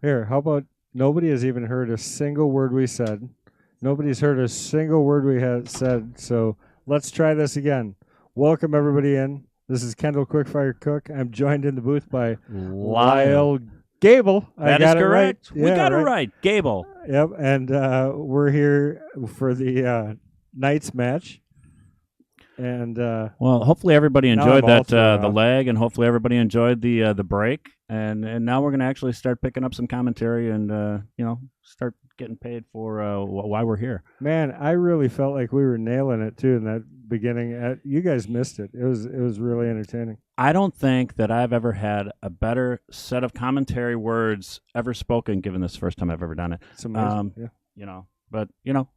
Here, how about nobody has even heard a single word we said. Nobody's heard a single word we had said. So let's try this again. Welcome everybody in. This is Kendall Quickfire Cook. I'm joined in the booth by Lyle Goebel. That is correct. Right. We got it right. Goebel. Yep. And we're here for the Knights match. And well, hopefully everybody enjoyed that the off. leg, and hopefully everybody enjoyed the break. And now we're going to actually start picking up some commentary and start getting paid for why we're here. Man, I really felt like we were nailing it too in that beginning. You guys missed it. It was really entertaining. I don't think that I've ever had a better set of commentary words ever spoken, given this first time I've ever done it. It's amazing. Yeah. But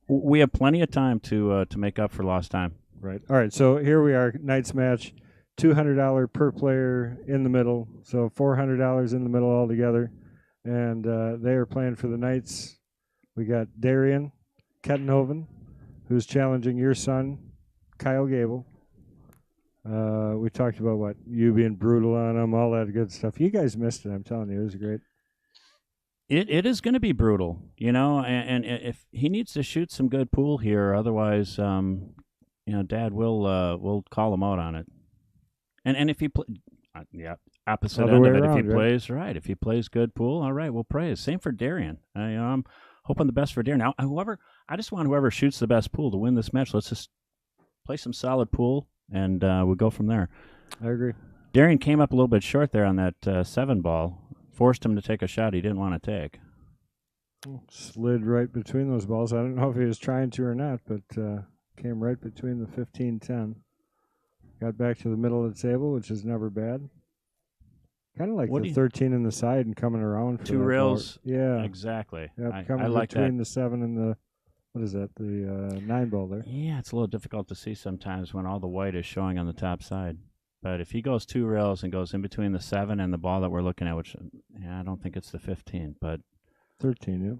we have plenty of time to make up for lost time. Right. All right. So here we are, Knights match, $200 per player in the middle, so $400 in the middle altogether, and they are playing for the Knights. We got Darian, Kettenhoven, who's challenging your son, Kyle Goebel. We talked about you being brutal on him, all that good stuff. You guys missed it. I'm telling you, it was great. It is going to be brutal, and if he needs to shoot some good pool here, otherwise, Dad will call him out on it. And if he opposite Other end way of it, around, if he plays right, if he plays good pool, all right, we'll praise. Same for Darian. I'm hoping the best for Darian. Now, I just want whoever shoots the best pool to win this match. Let's just play some solid pool, and we'll go from there. I agree. Darian came up a little bit short there on that 7 ball. Forced him to take a shot he didn't want to take. Slid right between those balls. I don't know if he was trying to or not, but came right between the 15-10. Got back to the middle of the table, which is never bad. Kind of like the 13 in the side and coming around for 2 rails. Yeah. Exactly. Yep, coming I like between that. the 7 and the, what is that, the 9 ball there. Yeah, it's a little difficult to see sometimes when all the white is showing on the top side. But if he goes 2 rails and goes in between the 7 and the ball that we're looking at, which I don't think it's the 15, but 13, yeah.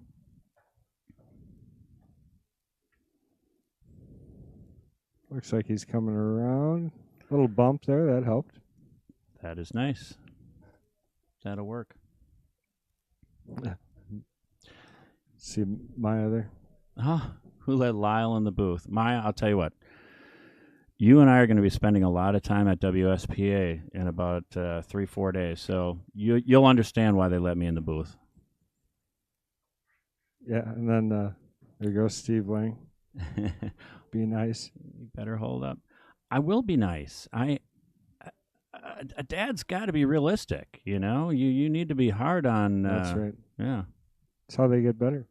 Looks like he's coming around. Little bump there, that helped. That is nice. That'll work. See Maya there? Who let Lyle in the booth? Maya, I'll tell you what. You and I are going to be spending a lot of time at WSPA in about 3-4 days, so you'll understand why they let me in the booth. Yeah, and then there goes Steve Wang. Be nice. You better hold up. I will be nice. A dad's got to be realistic, You need to be hard on... That's right. Yeah. That's how they get better.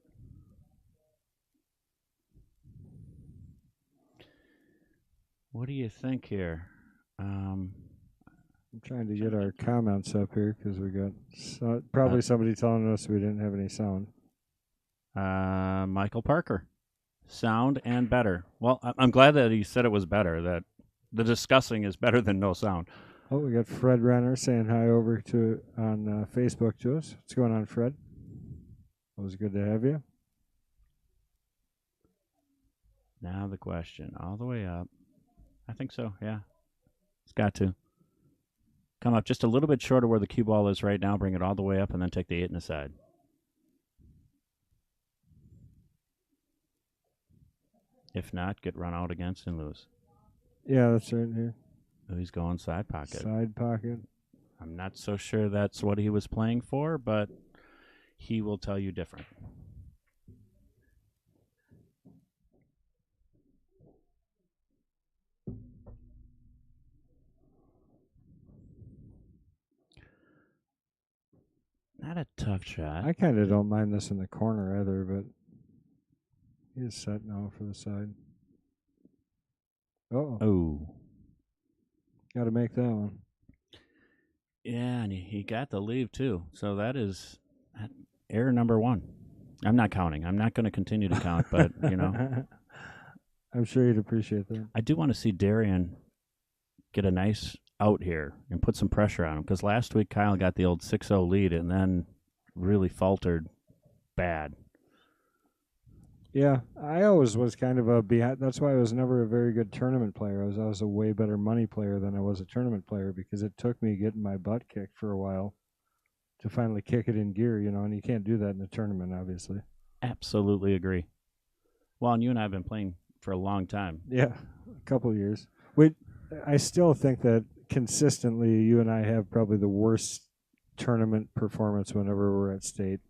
What do you think here? I'm trying to get our comments up here because we got probably somebody telling us we didn't have any sound. Michael Parker. Sound and better. Well, I'm glad that he said it was better, that the discussing is better than no sound. Oh, we got Fred Renner saying hi over on Facebook to us. What's going on, Fred? It was good to have you. Now the question, all the way up. I think so, yeah. It's got to. Come up just a little bit short of where the cue ball is right now, bring it all the way up, and then take the 8 in the side. If not, get run out against and lose. Yeah, that's right here. Oh, he's going side pocket. Side pocket. I'm not so sure that's what he was playing for, but he will tell you different. Not a tough shot. I kind of don't mind this in the corner either, but he's set now for the side. Oh. Got to make that one. Yeah, and he got the leave too. So that is error number 1. I'm not counting. I'm not going to continue to count, but, I'm sure you'd appreciate that. I do want to see Darian get a nice out here and put some pressure on him, because last week Kyle got the old 6-0 lead and then really faltered bad. Yeah, I always was kind of a behind. That's why I was never a very good tournament player. I was a way better money player than I was a tournament player, because it took me getting my butt kicked for a while to finally kick it in gear, and you can't do that in a tournament, obviously. Absolutely agree. Well, and you and I have been playing for a long time. Yeah, a couple of years. I still think that consistently you and I have probably the worst tournament performance whenever we're at state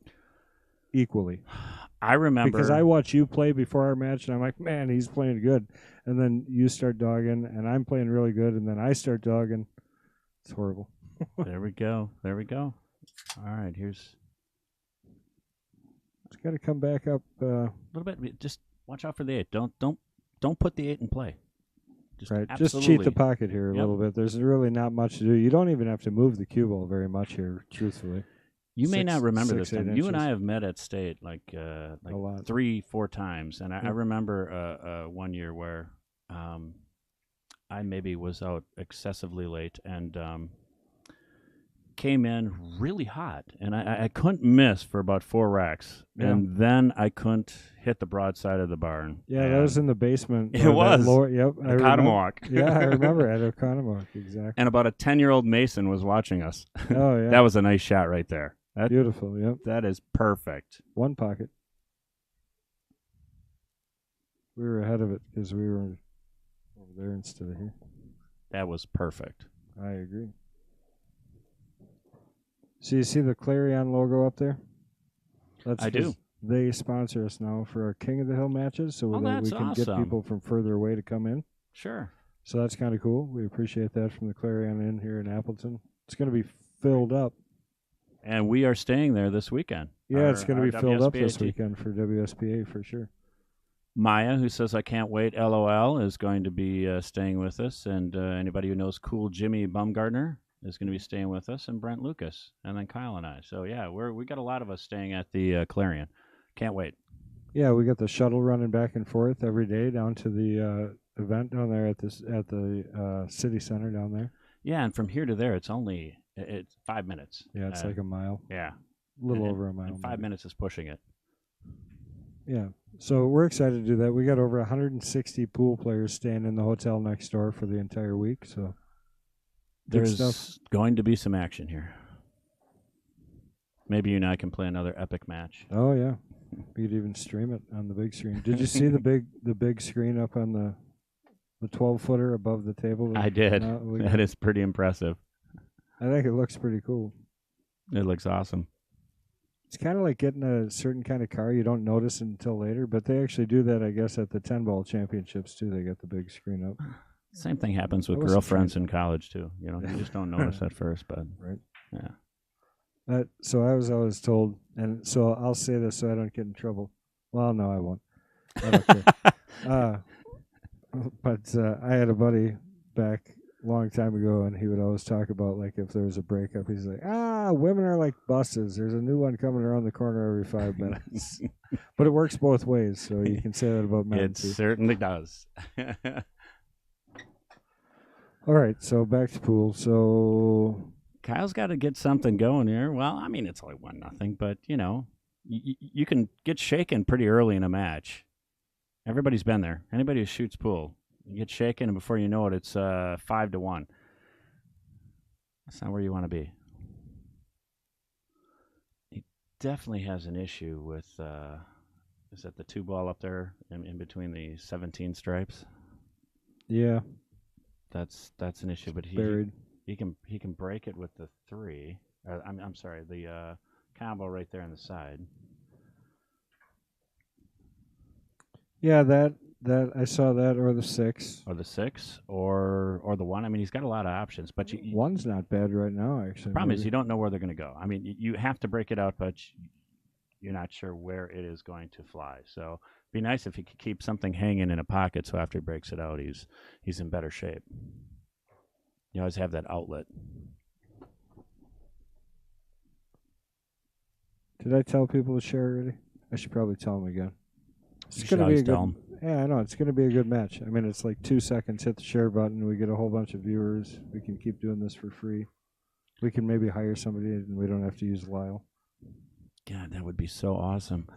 equally. I remember because I watch you play before our match, and I'm like, man, he's playing good. And then you start dogging, and I'm playing really good, and then I start dogging. It's horrible. There we go. All right, here's. It's got to come back up a little bit. Just watch out for the 8. Don't put the 8 in play. Just cheat the pocket here a little bit. There's really not much to do. You don't even have to move the cue ball very much here, truthfully. You may not remember this time. Inches. You and I have met at state like 3-4 times, and I remember one year where I maybe was out excessively late and came in really hot, and I couldn't miss for about 4 racks, and then I couldn't hit the broadside of the barn. Yeah, that was in the basement. It was. Yep, Oconomowoc. Yeah, I remember at Oconomowoc, exactly. And about a 10-year-old Mason was watching us. Oh, yeah. That was a nice shot right there. Beautiful, yep. That is perfect. One pocket. We were ahead of it because we were over there instead of here. That was perfect. I agree. So you see the Clarion logo up there? I do. They sponsor us now for our King of the Hill matches, so that we can get people from further away to come in. Sure. So that's kind of cool. We appreciate that from the Clarion Inn here in Appleton. It's going to be filled up. And we are staying there this weekend. Yeah, it's going to be filled up this weekend for WSPA for sure. Maya, who says, I can't wait, LOL, is going to be staying with us. And anybody who knows Cool Jimmy Bumgardner is going to be staying with us, and Brent Lucas, and then Kyle and I. So, yeah, we got a lot of us staying at the Clarion. Can't wait. Yeah, we got the shuttle running back and forth every day down to the event down there at the city center down there. Yeah, and from here to there, it's 5 minutes. Yeah, it's like a mile. Yeah. A little over a mile. And 5 minutes is pushing it. Yeah. So we're excited to do that. We got over 160 pool players staying in the hotel next door for the entire week. So there's going to be some action here. Maybe you and I can play another epic match. Oh, yeah. We could even stream it on the big screen. Did you see the big screen up on the 12-footer above the table? I did. That is pretty impressive. I think it looks pretty cool. It looks awesome. It's kind of like getting a certain kind of car. You don't notice it until later, but they actually do that, I guess, at the 10-ball championships, too. They get the big screen up. Same thing happens with girlfriends in college, too. You just don't notice at first, but right. Yeah. So I was always told, and so I'll say this so I don't get in trouble. Well, no, I won't. I don't care. But I had a buddy back a long time ago, and he would always talk about, like, if there was a breakup, he's like, women are like buses. There's a new one coming around the corner every 5 minutes. But it works both ways, so you can say that about men, too. It certainly does. All right, so back to pool. So Kyle's got to get something going here. Well, I mean, it's only 1-0, but, you can get shaken pretty early in a match. Everybody's been there. Anybody who shoots pool, you get shaken, and before you know it, it's 5-1. That's not where you want to be. He definitely has an issue with, is that the 2 ball up there in between the 17 stripes? Yeah. That's an issue, but he can break it with the 3. I'm sorry, the combo right there on the side. Yeah, that I saw that, or the 6, or the 6, or the 1. I mean, he's got a lot of options, but 1's not bad right now. Actually, problem is you don't know where they're going to go. I mean, you have to break it out, but you're not sure where it is going to fly. So it'd be nice if he could keep something hanging in a pocket, so after he breaks it out, he's in better shape. You always have that outlet. Did I tell people to share already? I should probably tell them again. It's going to be a good. Yeah, I know it's going to be a good match. I mean, it's like 2 seconds. Hit the share button. We get a whole bunch of viewers. We can keep doing this for free. We can maybe hire somebody, and we don't have to use Lyle. God, that would be so awesome.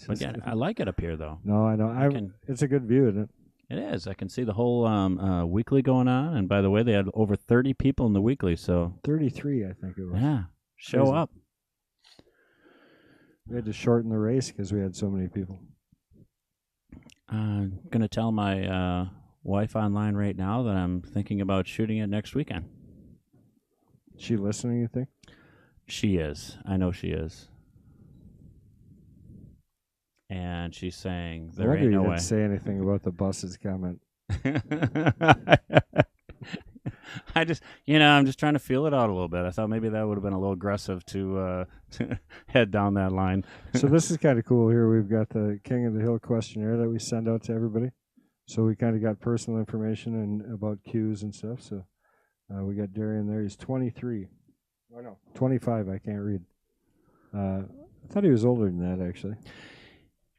But yeah, I like it up here, though. No, I know. It's a good view, isn't it? It is. I can see the whole weekly going on. And by the way, they had over 30 people in the weekly. So 33, I think it was. Yeah, show up. We had to shorten the race because we had so many people. I'm going to tell my wife online right now that I'm thinking about shooting it next weekend. She listening, you think? She is. I know she is. And she's saying, I there wonder ain't you no didn't way. say anything about the buses comment. I just, I'm just trying to feel it out a little bit. I thought maybe that would have been a little aggressive to head down that line. So this is kind of cool here. We've got the King of the Hill questionnaire that we send out to everybody. So we kind of got personal information and about cues and stuff. So we got Darian there. He's 23. Oh, no, 25. I can't read. I thought he was older than that, actually.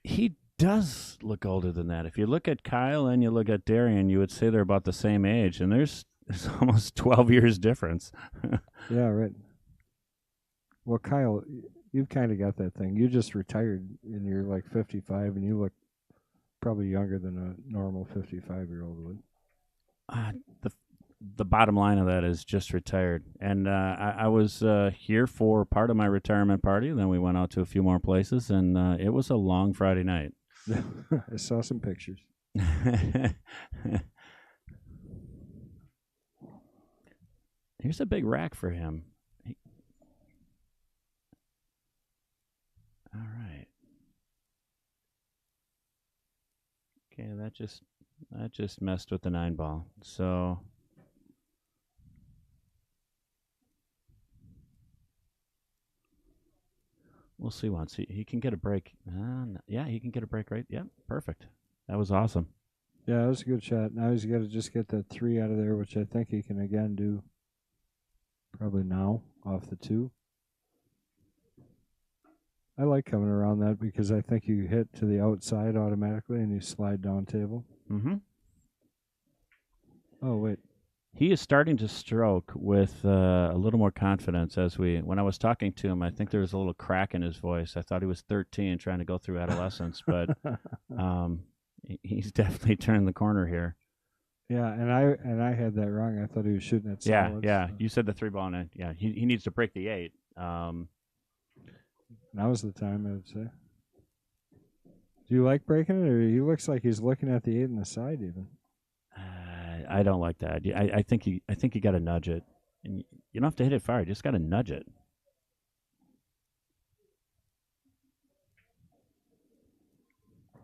He does look older than that. If you look at Kyle and you look at Darian, you would say they're about the same age, and there's almost 12 years difference. Yeah, right. Well, Kyle, you've kind of got that thing. You just retired and you're like 55, and you look probably younger than a normal 55-year-old would. The bottom line of that is just retired. And I was here for part of my retirement party. Then we went out to a few more places, and it was a long Friday night. I saw some pictures. Here's a big rack for him. All right. Okay, that just messed with the 9-ball. So we'll see once he can get a break. Yeah, he can get a break, right? Yeah, perfect. That was awesome. Yeah, that was a good shot. Now he's got to just get that 3 out of there, which I think he can again do probably now off the 2. I like coming around that because I think you hit to the outside automatically and you slide down table. Mm-hmm. Oh, wait. He is starting to stroke with a little more confidence when I was talking to him, I think there was a little crack in his voice. I thought he was 13 trying to go through adolescence, but he's definitely turned the corner here. Yeah, and I had that wrong. I thought he was shooting at solids. Yeah. You said the 3-ball, and yeah, he needs to break the 8. Now's the time, I would say. Do you like breaking it, or he looks like he's looking at the 8 on the side even? I don't like that. I think you got to nudge it, and you don't have to hit it far. You just got to nudge it.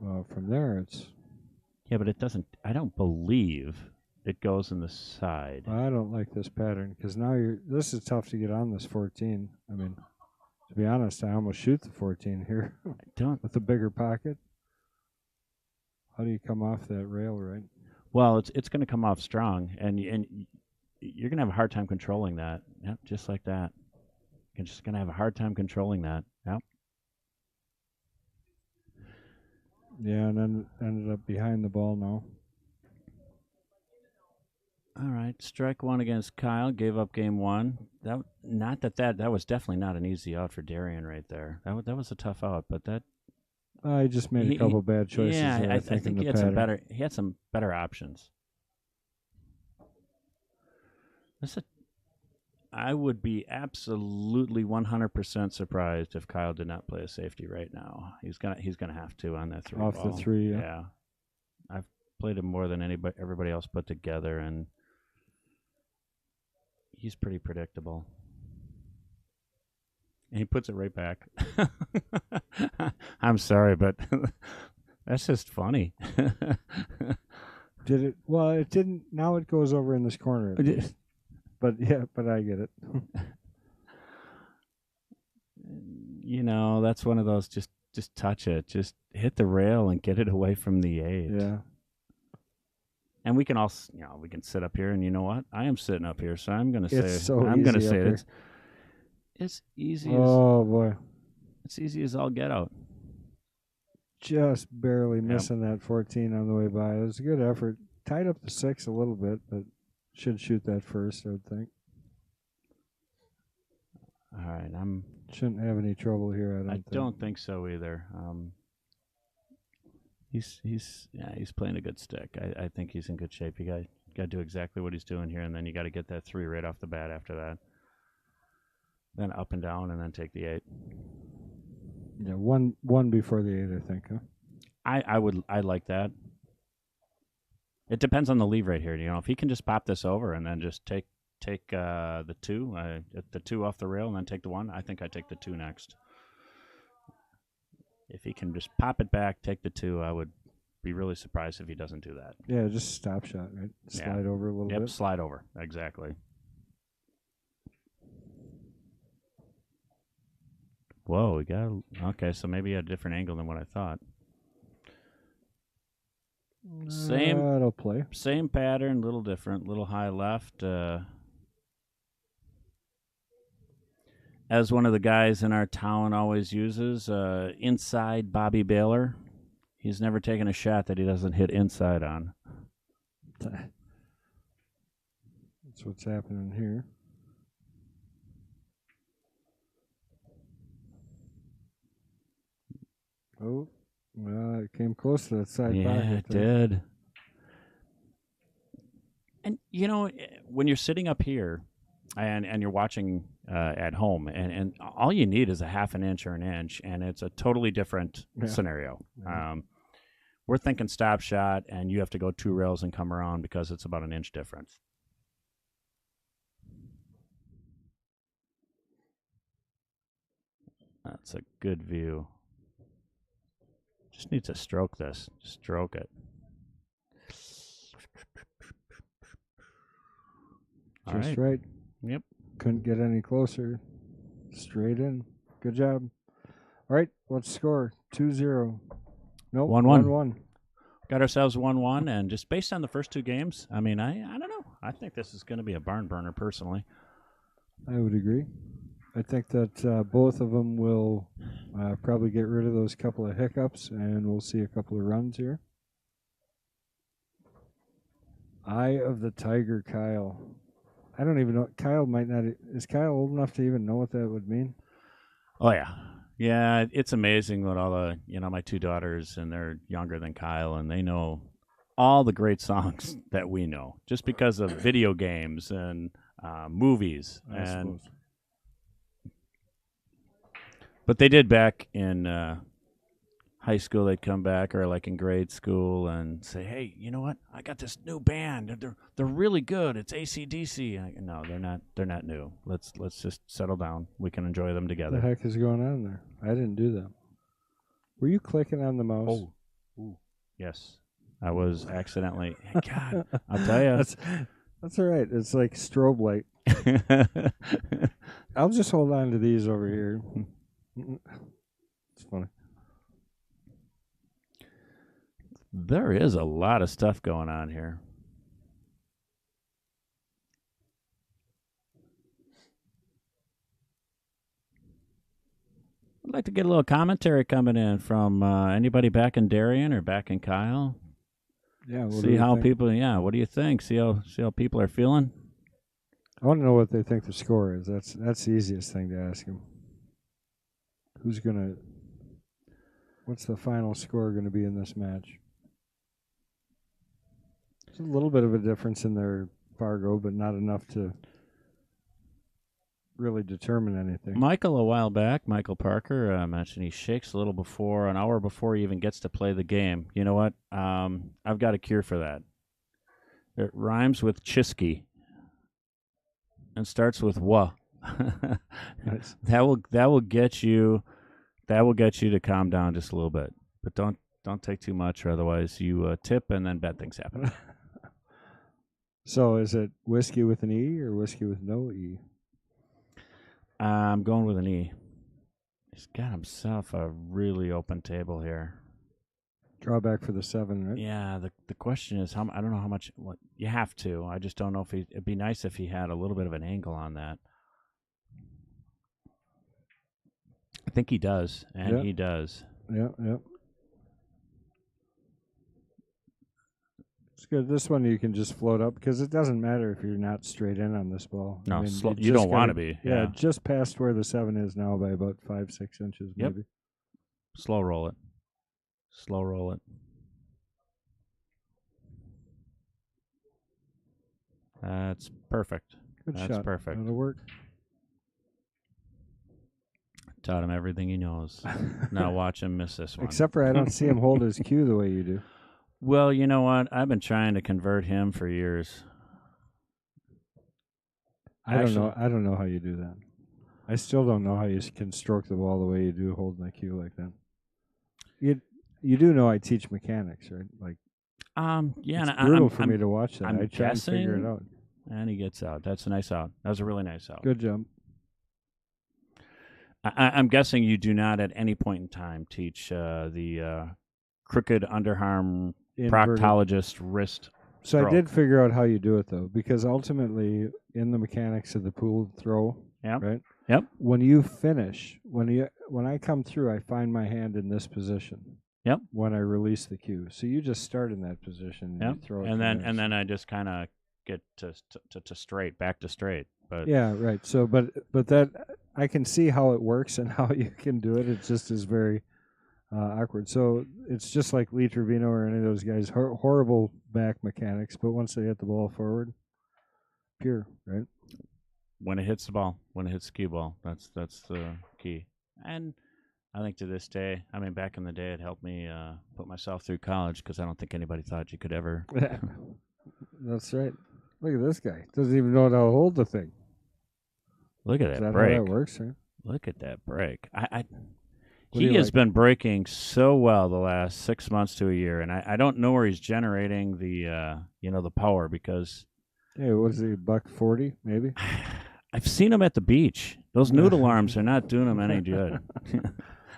Well, from there it's. Yeah, but it doesn't. I don't believe it goes in the side. I don't like this pattern because now this is tough to get on this 14. I mean, to be honest, I almost shoot the 14 here. I don't. With a bigger pocket. How do you come off that rail, right? Well, it's going to come off strong, and you're going to have a hard time controlling that. Yep, just like that. You're just going to have a hard time controlling that. Yep. Yeah, and then ended up behind the ball now. All right, strike 1 against Kyle. Gave up game 1. That was definitely not an easy out for Darian right there. That was a tough out, but that. I just made a couple bad choices. Yeah, there, I think he had some better. He had some better options. I would be absolutely 100% surprised if Kyle did not play a safety right now. He's gonna have to on that 3 off ball. the 3. Yeah, I've played him more than everybody else put together, and he's pretty predictable. And he puts it right back. I'm sorry, but that's just funny. Did it? Well, it didn't. Now it goes over in this corner. But I get it. That's one of those just touch it. Just hit the rail and get it away from the 8. Yeah. And we can all, we can sit up here, and you know what? I am sitting up here, so I'm going to say, it's easy. Oh boy, it's easy as all get out. Just barely missing that 14 on the way by. It was a good effort. Tied up the 6 a little bit, but should shoot that first, I would think. All right, shouldn't have any trouble here. I don't think so either. He's playing a good stick. I think he's in good shape. You got to do exactly what he's doing here, and then you got to get that 3 right off the bat after that. Then up and down, and then take the 8. Yeah, one before the 8, I think. Huh? I like that. It depends on the leave right here. You know, if he can just pop this over and then just take the 2, the 2 off the rail, and then take the 1, I think I take the 2 next. If he can just pop it back, take the 2, I would be really surprised if he doesn't do that. Yeah, just stop shot, right? Slide over a little bit. Yep, slide over. Exactly. Whoa, we got okay. So maybe a different angle than what I thought. It'll play. Same pattern, little different, little high left. As one of the guys in our town always uses, inside Bobby Baylor. He's never taken a shot that he doesn't hit inside on. That's what's happening here. Oh, well, it came close to that side pocket. Yeah, it did. And, you know, when you're sitting up here and you're watching at home, and all you need is a half an inch or an inch, and it's a totally different scenario. Yeah. We're thinking stop shot, and you have to go 2 rails and come around because it's about an inch difference. That's a good view. Just need to stroke this. Stroke it. Just right. Yep. Couldn't get any closer. Straight in. Good job. All right, let's score. 2-0. Nope, 1-1. 1-1. Got ourselves 1-1, and just based on the first 2 games, I mean, I don't know. I think this is going to be a barn burner, personally. I would agree. I think that both of them will probably get rid of those couple of hiccups, and we'll see a couple of runs here. Eye of the Tiger, Kyle. I don't even know. Kyle might not. Is Kyle old enough to even know what that would mean? Oh, yeah. Yeah, it's amazing what all the, my 2 daughters, and they're younger than Kyle, and they know all the great songs that we know just because of video games and movies. I suppose. But they did back in high school. They'd come back, or like in grade school, and say, "Hey, you know what? I got this new band. They're really good. It's AC/DC." No, they're not. They're not new. Let's just settle down. We can enjoy them together. What the heck is going on there? I didn't do that. Were you clicking on the mouse? Oh, ooh, yes. I was accidentally. God, I'll tell you. That's all right. It's like strobe light. I'll just hold on to these over here. It's funny. There is a lot of stuff going on here. I'd like to get a little commentary coming in from anybody back in Darian or back in Kyle. Yeah. See how people. Yeah. What do you think? See how people are feeling. I want to know what they think the score is. That's the easiest thing to ask them. What's the final score going to be in this match? There's a little bit of a difference in their Fargo, but not enough to really determine anything. Michael, a while back, Michael Parker mentioned he shakes a little before, an hour before he even gets to play the game. You know what? I've got a cure for that. It rhymes with Chisky and starts with "wa." Nice. That will get you to calm down just a little bit, but don't take too much, or otherwise you tip and then bad things happen. So is it whiskey with an E or whiskey with no E? I'm going with an E. He's got himself a really open table here. Drawback for the 7, right? Yeah. The question is, I don't know how much. What you have to. I just don't know if it'd be nice if he had a little bit of an angle on that. I think he does, and he does. Yeah. It's good. This one you can just float up because it doesn't matter if you're not straight in on this ball. No, I mean, you don't want to be. Yeah, just past where the 7 is now by about 5-6 inches, maybe. Slow roll it. Slow roll it. That's perfect. Good That's shot. perfect. That'll work. Taught him everything he knows. Now watch him miss this one. Except for I don't see him hold his cue the way you do. Well, you know what? I've been trying to convert him for years. I don't know how you do that. I still don't know how you can stroke the ball the way you do holding the cue like that. You do know I teach mechanics, right? Like, yeah, it's brutal for me to watch that. I try and guessing, figure it out. And he gets out. That's a nice out. That was a really nice out. Good jump. I'm guessing you do not at any point in time teach the crooked underarm proctologist wrist. So stroke. I did figure out how you do it though, because ultimately in the mechanics of the pool throw, right? Yep. When you finish, when I come through, I find my hand in this position. Yep. When I release the cue, so you just start in that position. Yep. And you throw it and then I just kind of get to straight, back to straight. But yeah, right. So, but that I can see how it works and how you can do it. It just is very awkward. So it's just like Lee Trevino or any of those guys. Horrible back mechanics, but once they hit the ball forward, pure, right? When it hits the ball, when it hits the cue ball, that's the key. And I think to this day, I mean, back in the day, it helped me put myself through college because I don't think anybody thought you could ever. That's right. Look at this guy. Doesn't even know how to hold the thing. Look at that Is that break. how that works, right? Look at that break. He has been breaking so well the last 6 months to a year, and I don't know where he's generating the the power because. Hey, what is he, $140 maybe? I've seen him at the beach. Those noodle arms are not doing him any good.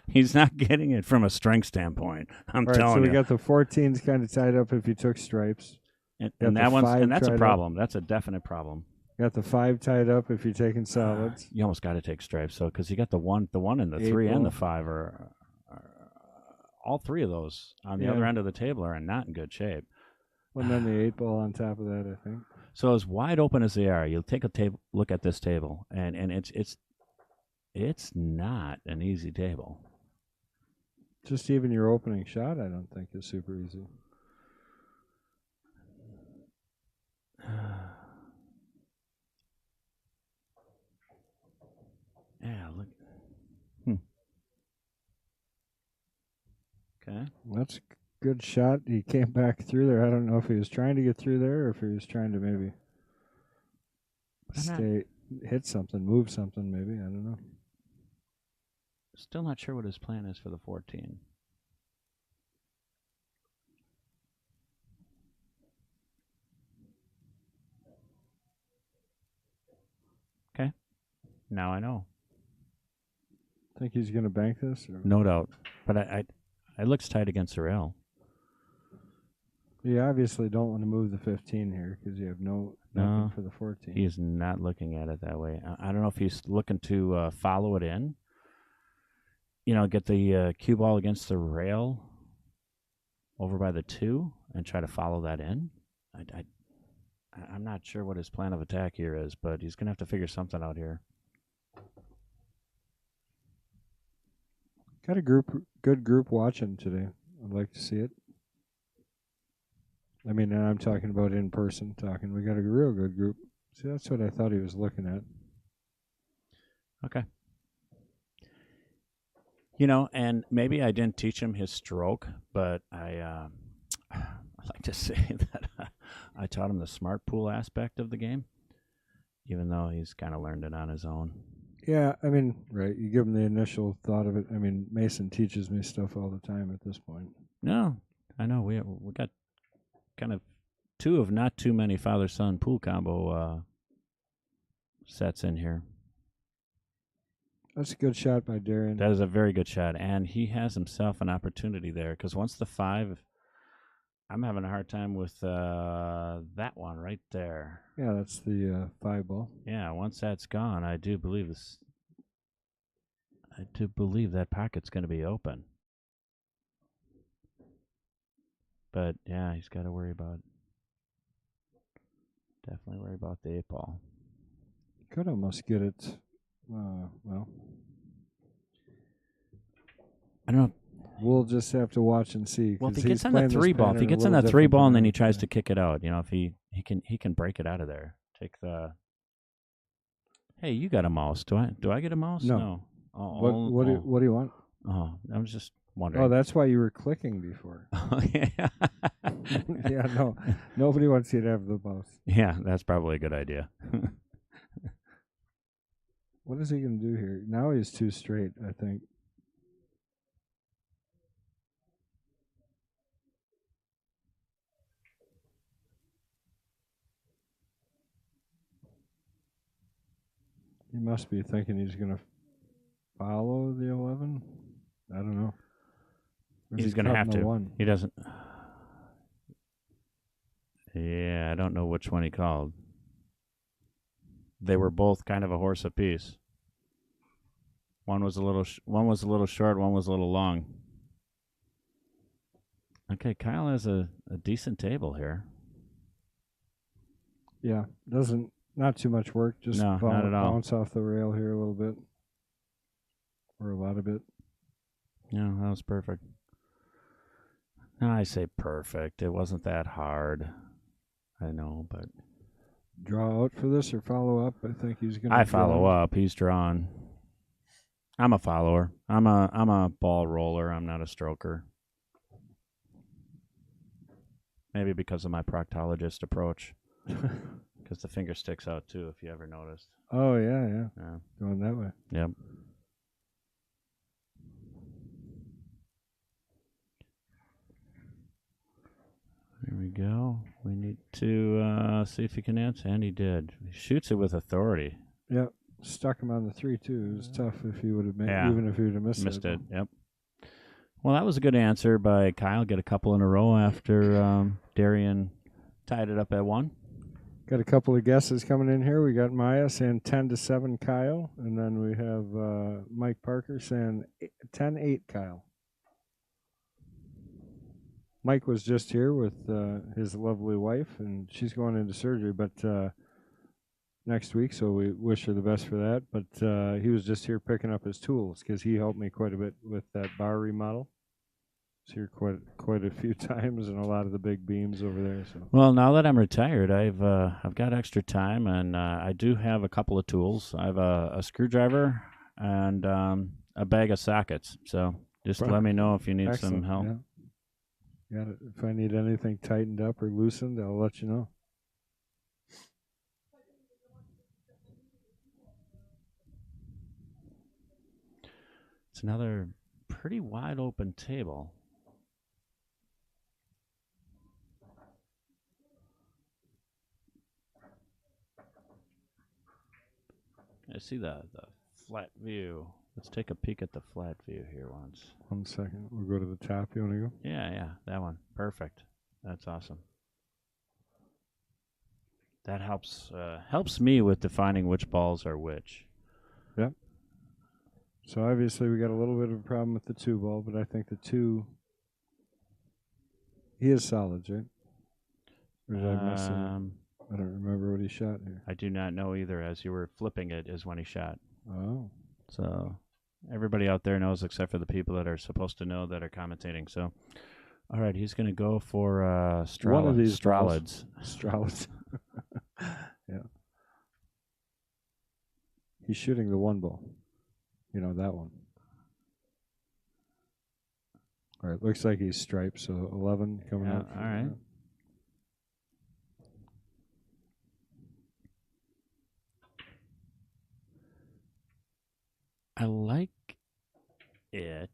He's not getting it from a strength standpoint. I'm telling you. So we got the 14s kind of tied up if you took stripes. And that's a problem. That's a definite problem. Got the 5 tied up if you're taking solids. You almost got to take stripes, so because you got the one and the 3 and the 5 are all 3 of those on the other end of the table are not in good shape. Well, and then the 8 ball on top of that, I think. So as wide open as they are, you'll take a look at this table, and it's not an easy table. Just even your opening shot, I don't think is super easy. Yeah, look. Okay. That's a good shot. He came back through there. I don't know if he was trying to get through there or if he was trying to maybe hit something, move something maybe. I don't know. Still not sure what his plan is for the 14. Okay. Now I know. Think he's going to bank this? Or? No doubt. But it looks tight against the rail. You obviously don't want to move the 15 here because you have nothing for the 14. He is not looking at it that way. I don't know if he's looking to follow it in. Get the cue ball against the rail over by the 2 and try to follow that in. I'm not sure what his plan of attack here is, but he's going to have to figure something out here. Got a good group watching today. I'd like to see it. I mean, and I'm talking about in person talking. We got a real good group. See, that's what I thought he was looking at. Okay. And maybe I didn't teach him his stroke, but I like to say that I taught him the smart pool aspect of the game, even though he's kind of learned it on his own. Yeah, I mean, right. You give him the initial thought of it. I mean, Mason teaches me stuff all the time at this point. No, I know. We got kind of 2 of not too many father-son pool combo sets in here. That's a good shot by Darian. That is a very good shot, and he has himself an opportunity there because once the 5, I'm having a hard time with that one right there. Yeah, that's the 5 ball. Yeah, once that's gone, I do believe that pocket's going to be open. But yeah, he's got to definitely worry about the 8 ball. Could almost get it. Well, I don't know. We'll just have to watch and see. Well, if he gets on that 3 ball, and then he tries to kick it out, if he can break it out of there. Take the. Hey, you got a mouse? Do I get a mouse? No. What do you want? Oh, I was just wondering. Oh, that's why you were clicking before. Yeah. Yeah, no. Nobody wants you to have the mouse. Yeah, that's probably a good idea. What is he going to do here? Now he's too straight, I think. He must be thinking he's going to follow the 11. I don't know. He's going to have to. One? He doesn't. Yeah, I don't know which one he called. They were both kind of a horse apiece. One was a little short. One was a little long. Okay, Kyle has a decent table here. Yeah, not too much work. Just not at all. Bounce off the rail here a little bit, or a lot of it. Yeah, that was perfect. No, I say perfect. It wasn't that hard. I know, but draw out for this or follow up. I think he's going to. I follow up. He's drawn. I'm a follower. I'm a ball roller. I'm not a stroker. Maybe because of my proctologist approach. Because the finger sticks out too, if you ever noticed. Oh yeah. Going that way. Yep. There we go. We need to see if he can answer, and he did. He shoots it with authority. Yep. Stuck him on the 3-2. It was tough if he would have made, even if he would have missed it. Yep. Well, that was a good answer by Kyle. Get a couple in a row after Darian tied it up at 1. Got a couple of guesses coming in here. We got Maya saying 10-7 Kyle, and then we have Mike Parker saying 10-8 Kyle. Mike was just here with his lovely wife, and she's going into surgery, but next week, so we wish her the best for that. But he was just here picking up his tools because he helped me quite a bit with that bar remodel. He's here quite a few times, and a lot of the big beams over there. So well, now that I'm retired, I've got extra time, and I do have a couple of tools. I have a screwdriver and a bag of sockets. So just let me know if you need some help. Yeah. Got it. If I need anything tightened up or loosened, I'll let you know. It's another pretty wide open table. I see the flat view. Let's take a peek at the flat view here once. 1 second. We'll go to the top. You want to go? Yeah, that one. Perfect. That's awesome. That helps me with defining which balls are which. Yep. So obviously we got a little bit of a problem with the 2 ball, but I think the 2, he is solids, right? Or did I miss it? I don't remember what he shot here. I do not know either. As you were flipping it is when he shot. Oh. So everybody out there knows except for the people that are supposed to know that are commentating. So, all right, he's going to go for one of these Stralids. Stralids. Yeah. He's shooting the 1 ball. You know, that one. All right, looks like he's striped, so 11 coming up. All right. I like it.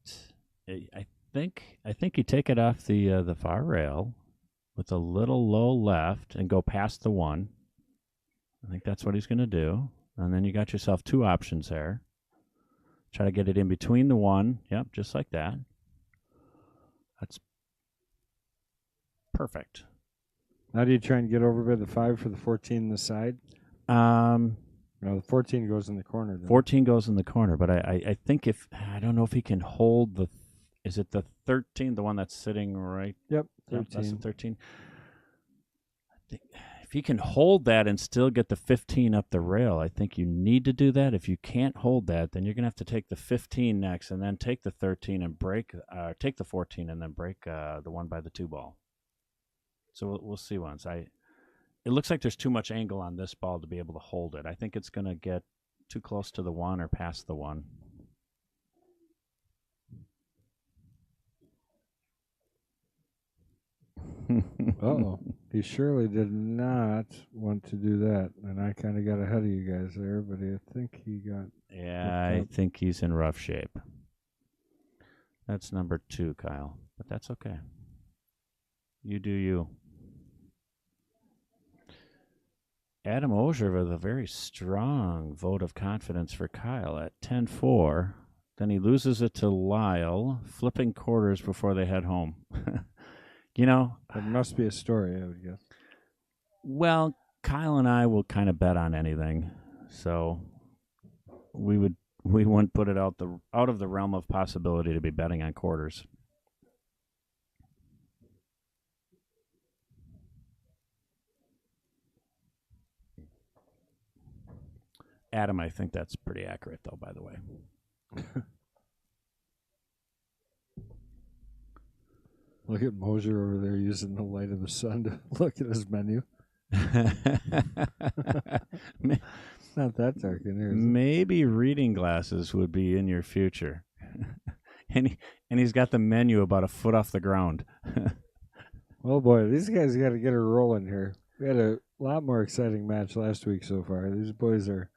I think you take it off the far rail with a little low left and go past the 1. I think that's what he's going to do. And then you got yourself 2 options there. Try to get it in between the 1. Yep, just like that. That's perfect. Now do you try and get over by the 5 for the 14 in the side? No, the 14 goes in the corner. 14 goes in the corner, but I think I don't know if he can hold the. Is it the 13, the one that's sitting right? Yep, 13. Yep, that's the 13. I think if you can hold that and still get the 15 up the rail, I think you need to do that. If you can't hold that, then you're going to have to take the 15 next and then take the 13 and break, take the 14 and then break the 1 by the 2 ball. So we'll see once. It looks like there's too much angle on this ball to be able to hold it. I think it's going to get too close to the 1 or past the 1. Uh-oh. He surely did not want to do that, and I kind of got ahead of you guys there, but I think he got... Yeah, I think he's in rough shape. That's number 2, Kyle, but that's okay. You do you. Adam Ogier with a very strong vote of confidence for Kyle at 10-4. Then he loses it to Lyle, flipping quarters before they head home. You know, It must be a story, I would guess. well, Kyle and I will kind of bet on anything, so we wouldn't put it out of the realm of possibility to be betting on quarters. Adam, I think that's pretty accurate, though, by the way. Look at Mosier over there using the light of the sun to look at his menu. It's not that dark in here, is it? Maybe reading glasses would be in your future. and he's got the menu about a foot off the ground. Oh boy, these guys got to get her rolling here. We had a lot more exciting match last week so far. These boys are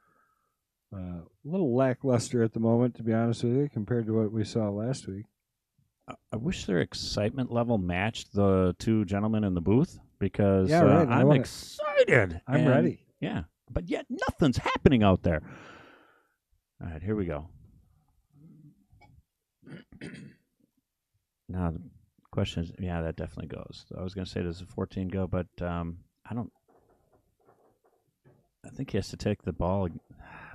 a little lackluster at the moment, to be honest with you, compared to what we saw last week. I wish their excitement level matched the two gentlemen in the booth, because Yeah, right. I'm excited. I'm ready. Yeah, but yet nothing's happening out there. All right, here we go. Now, the question is, yeah, that definitely goes. I was going to say, does a 14 go? But I don't. I think he has to take the ball.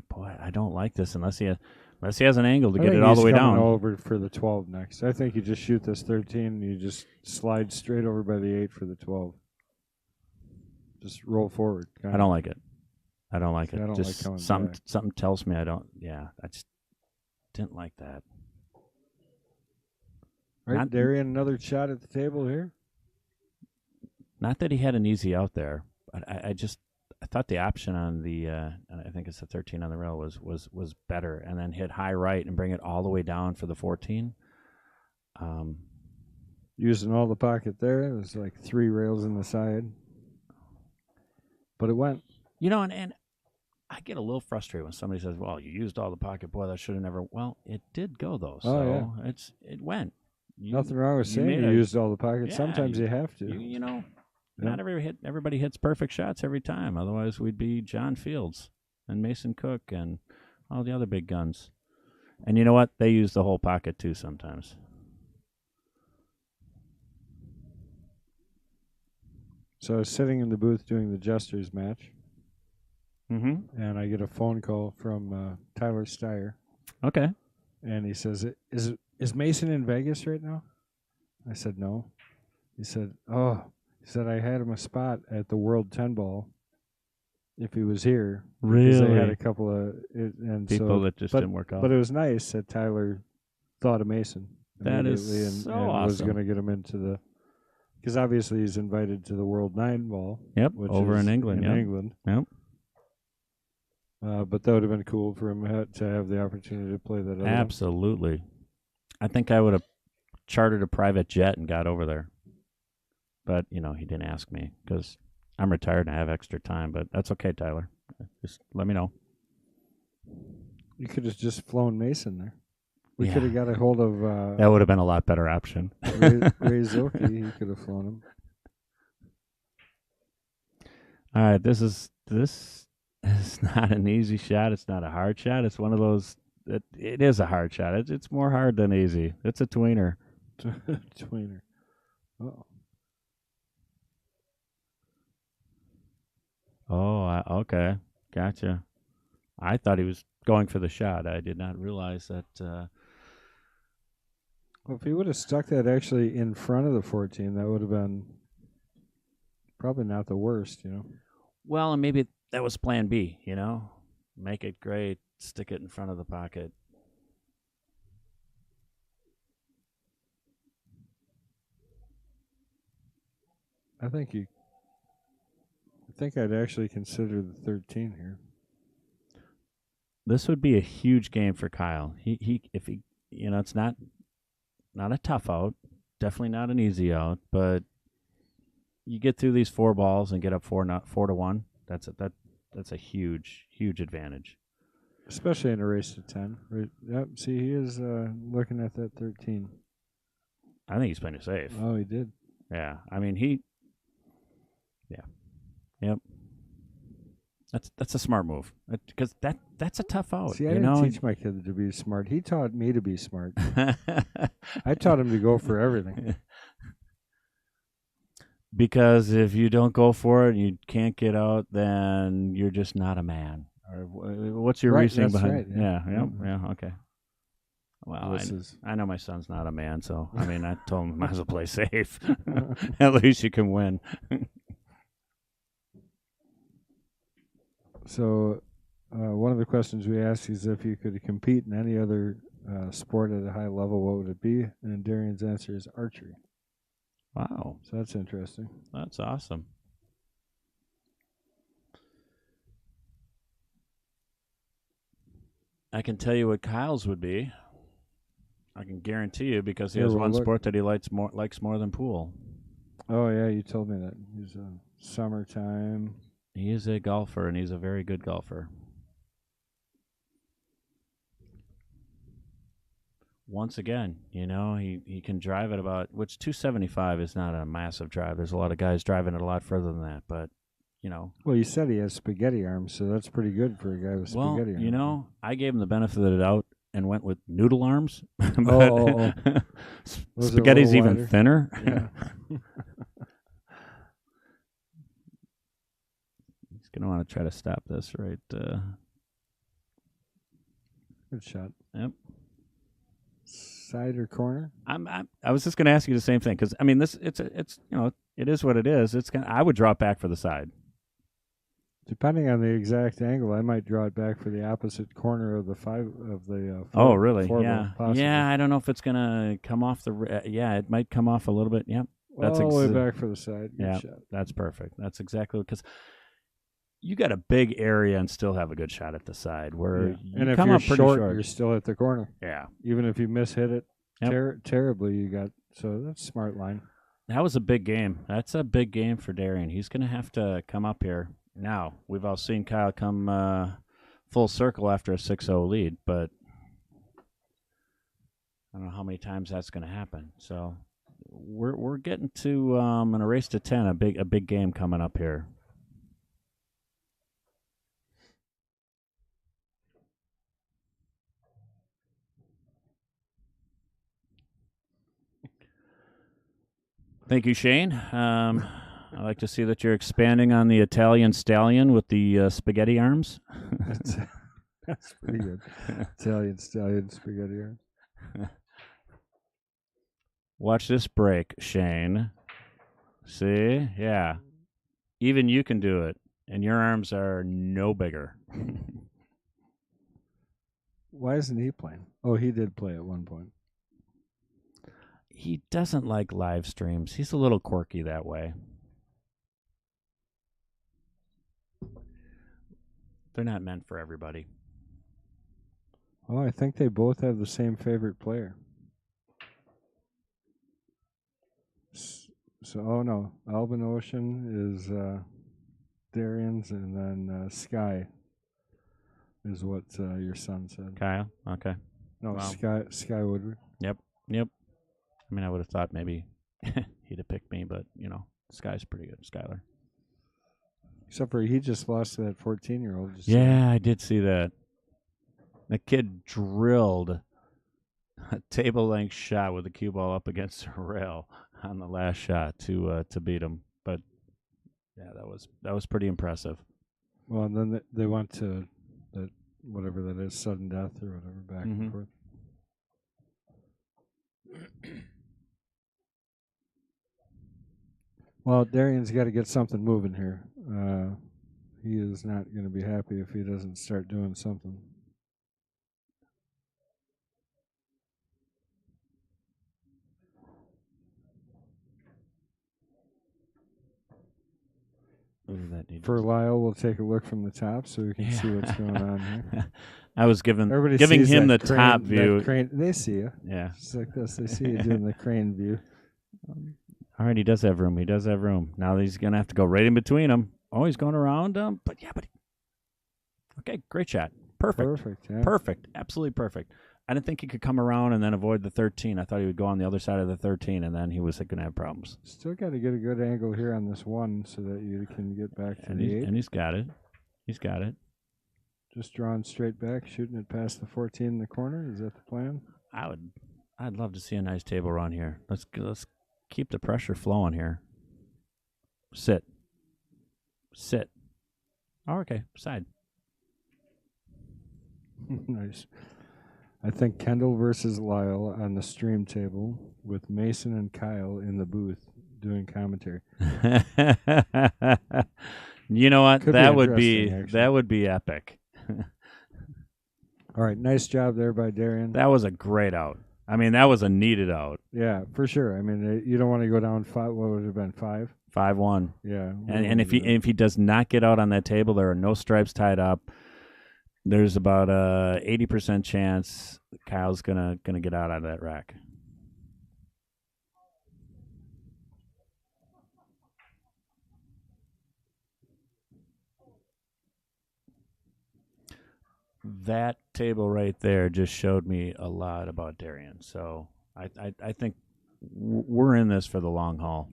Boy, I don't like this unless he has an angle to get it all the way down. Over for the 12 next. I think you just shoot this 13 and you just slide straight over by the 8 for the 12. Just roll forward. I don't like it. I don't like it. I don't just like something tells me I don't. Yeah, I just didn't like that. All right, Darian, another shot at the table here. Not that he had an easy out there, but I thought the option on the I think it's the 13 on the rail was better, and then hit high right and bring it all the way down for the 14. Using all the pocket there. It was like 3 rails in the side, but it went. You know, and I get a little frustrated when somebody says, "Well, you used all the pocket, boy. That should have never." Well, it did go though, so it went. Nothing wrong with saying you used all the pockets. Yeah, sometimes you have to. You know, not everybody hits perfect shots every time. Otherwise, we'd be John Fields and Mason Cook and all the other big guns. And you know what? They use the whole pocket too sometimes. So I was sitting in the booth doing the Jesters match. Mm-hmm. And I get a phone call from Tyler Steyer. Okay. And he says, Is Mason in Vegas right now? I said, no. He said, I had him a spot at the World 10 Ball if he was here. Really? Because they had a couple of people that just didn't work out. But it was nice that Tyler thought of Mason. That is so awesome. Was going to get him into the... Because obviously he's invited to the World 9 Ball. Yep, over in England. Yep. But that would have been cool for him to have the opportunity to play that. Absolutely. I think I would have chartered a private jet and got over there. But, he didn't ask me because I'm retired and I have extra time. But that's okay, Tyler. Just let me know. You could have just flown Mason there. We could have got a hold of... that would have been a lot better option. Ray Zilke, he could have flown him. All right, this is not an easy shot. It's not a hard shot. It's one of those... It is a hard shot. It's more hard than easy. It's a tweener. Tweener. Uh-oh. Oh, okay. Gotcha. I thought he was going for the shot. I did not realize that... Well, if he would have stuck that actually in front of the 14, that would have been probably not the worst, Well, and maybe that was plan B, Make it great, stick it in front of the pocket. I think I'd actually consider the 13 here. This would be a huge game for Kyle. If he it's not a tough out, definitely not an easy out, but you get through these 4 balls and get up 4-1. That's a huge advantage. Especially in a race to 10. Yep. See, he is looking at that 13. I think he's playing it safe. Oh, he did. Yeah. I mean, yeah. Yep. That's a smart move because that's a tough out. See, I didn't teach my kid to be smart. He taught me to be smart. I taught him to go for everything. Because if you don't go for it and you can't get out, then you're just not a man. Or what's your reasoning behind? Right, yeah. Okay. Well, I know my son's not a man, so I mean, I told him might as well play safe. At least you can win. So, one of the questions we asked is if you could compete in any other sport at a high level, what would it be? And Darian's answer is archery. Wow. So that's interesting. That's awesome. I can tell you what Kyle's would be. I can guarantee you because he has one sport that he likes more than pool. Oh, yeah, you told me that. He's summertime. He is a golfer, and he's a very good golfer. Once again, he can drive at about, which 275 is not a massive drive. There's a lot of guys driving it a lot further than that, but, Well, you said he has spaghetti arms, so that's pretty good for a guy with spaghetti arms. I gave him the benefit of the doubt and went with noodle arms. Spaghetti's even thinner. Yeah. He's going to want to try to stop this, right? Good shot. Yep. Side or corner? I was just going to ask you the same thing because I mean it is what it is. I would draw it back for the side. Depending on the exact angle, I might draw it back for the opposite corner of the four, oh, really? Yeah. Yeah. I don't know if it's going to come off the. Yeah, it might come off a little bit. Yep. All the way back for the side. Good shot. That's perfect. That's exactly because you got a big area and still have a good shot at the side. Where and if you're short, you're still at the corner. Yeah. Even if you mishit it terribly, you got. So that's a smart line. That was a big game. That's a big game for Darian. He's going to have to come up here. Now, we've all seen Kyle come full circle after a 6-0 lead, but I don't know how many times that's going to happen. So we're getting to in a race to 10, a big game coming up here. Thank you, Shane. I like to see that you're expanding on the Italian stallion with the spaghetti arms. That's pretty good. Italian stallion spaghetti arms. Watch this break, Shane. See? Yeah. Even you can do it, and your arms are no bigger. Why isn't he playing? Oh, he did play at one point. He doesn't like live streams. He's a little quirky that way. They're not meant for everybody. Oh, I think they both have the same favorite player. So, oh no, Alban Ocean is Darian's, and then Sky is what your son said. Kyle? Okay. No, wow. Sky Woodward. Yep. I mean, I would have thought maybe he'd have picked me, but, Sky's pretty good. Skylar. Except for he just lost to that 14-year-old. Yeah, I did see that. The kid drilled a table-length shot with the cue ball up against the rail on the last shot to beat him. But, yeah, that was pretty impressive. Well, and then they went to that whatever that is, sudden death or whatever, back and forth. Well, Darian's got to get something moving here. He is not going to be happy if he doesn't start doing something. For Lyle, we'll take a look from the top so we can see what's going on here. I was giving him the top view. They see you. Yeah. Just like this. They see you doing the crane view. All right, he does have room. He does have room. Now he's going to have to go right in between them. Oh, he's going around them. But okay, great shot. Perfect. Yeah. Perfect. Absolutely perfect. I didn't think he could come around and then avoid the 13. I thought he would go on the other side of the 13, and then he was going to have problems. Still got to get a good angle here on this one so that you can get back to the 8. And he's got it. He's got it. Just drawing straight back, shooting it past the 14 in the corner. Is that the plan? I'd love to see a nice table run here. Let's keep the pressure flowing here. Sit. Oh, okay, side. Nice. I think Kendall versus Lyle on the stream table with Mason and Kyle in the booth doing commentary. You know what? Could that would be epic. All right, nice job there by Darian. That was a great out. I mean, that was a needed out. Yeah, for sure. I mean, you don't want to go down 5. What would it have been, 5? 5-1. Yeah. And if he does not get out on that table, there are no stripes tied up. There's about a 80% chance Kyle's gonna get out of that rack. That table right there just showed me a lot about Darian. So I think we're in this for the long haul.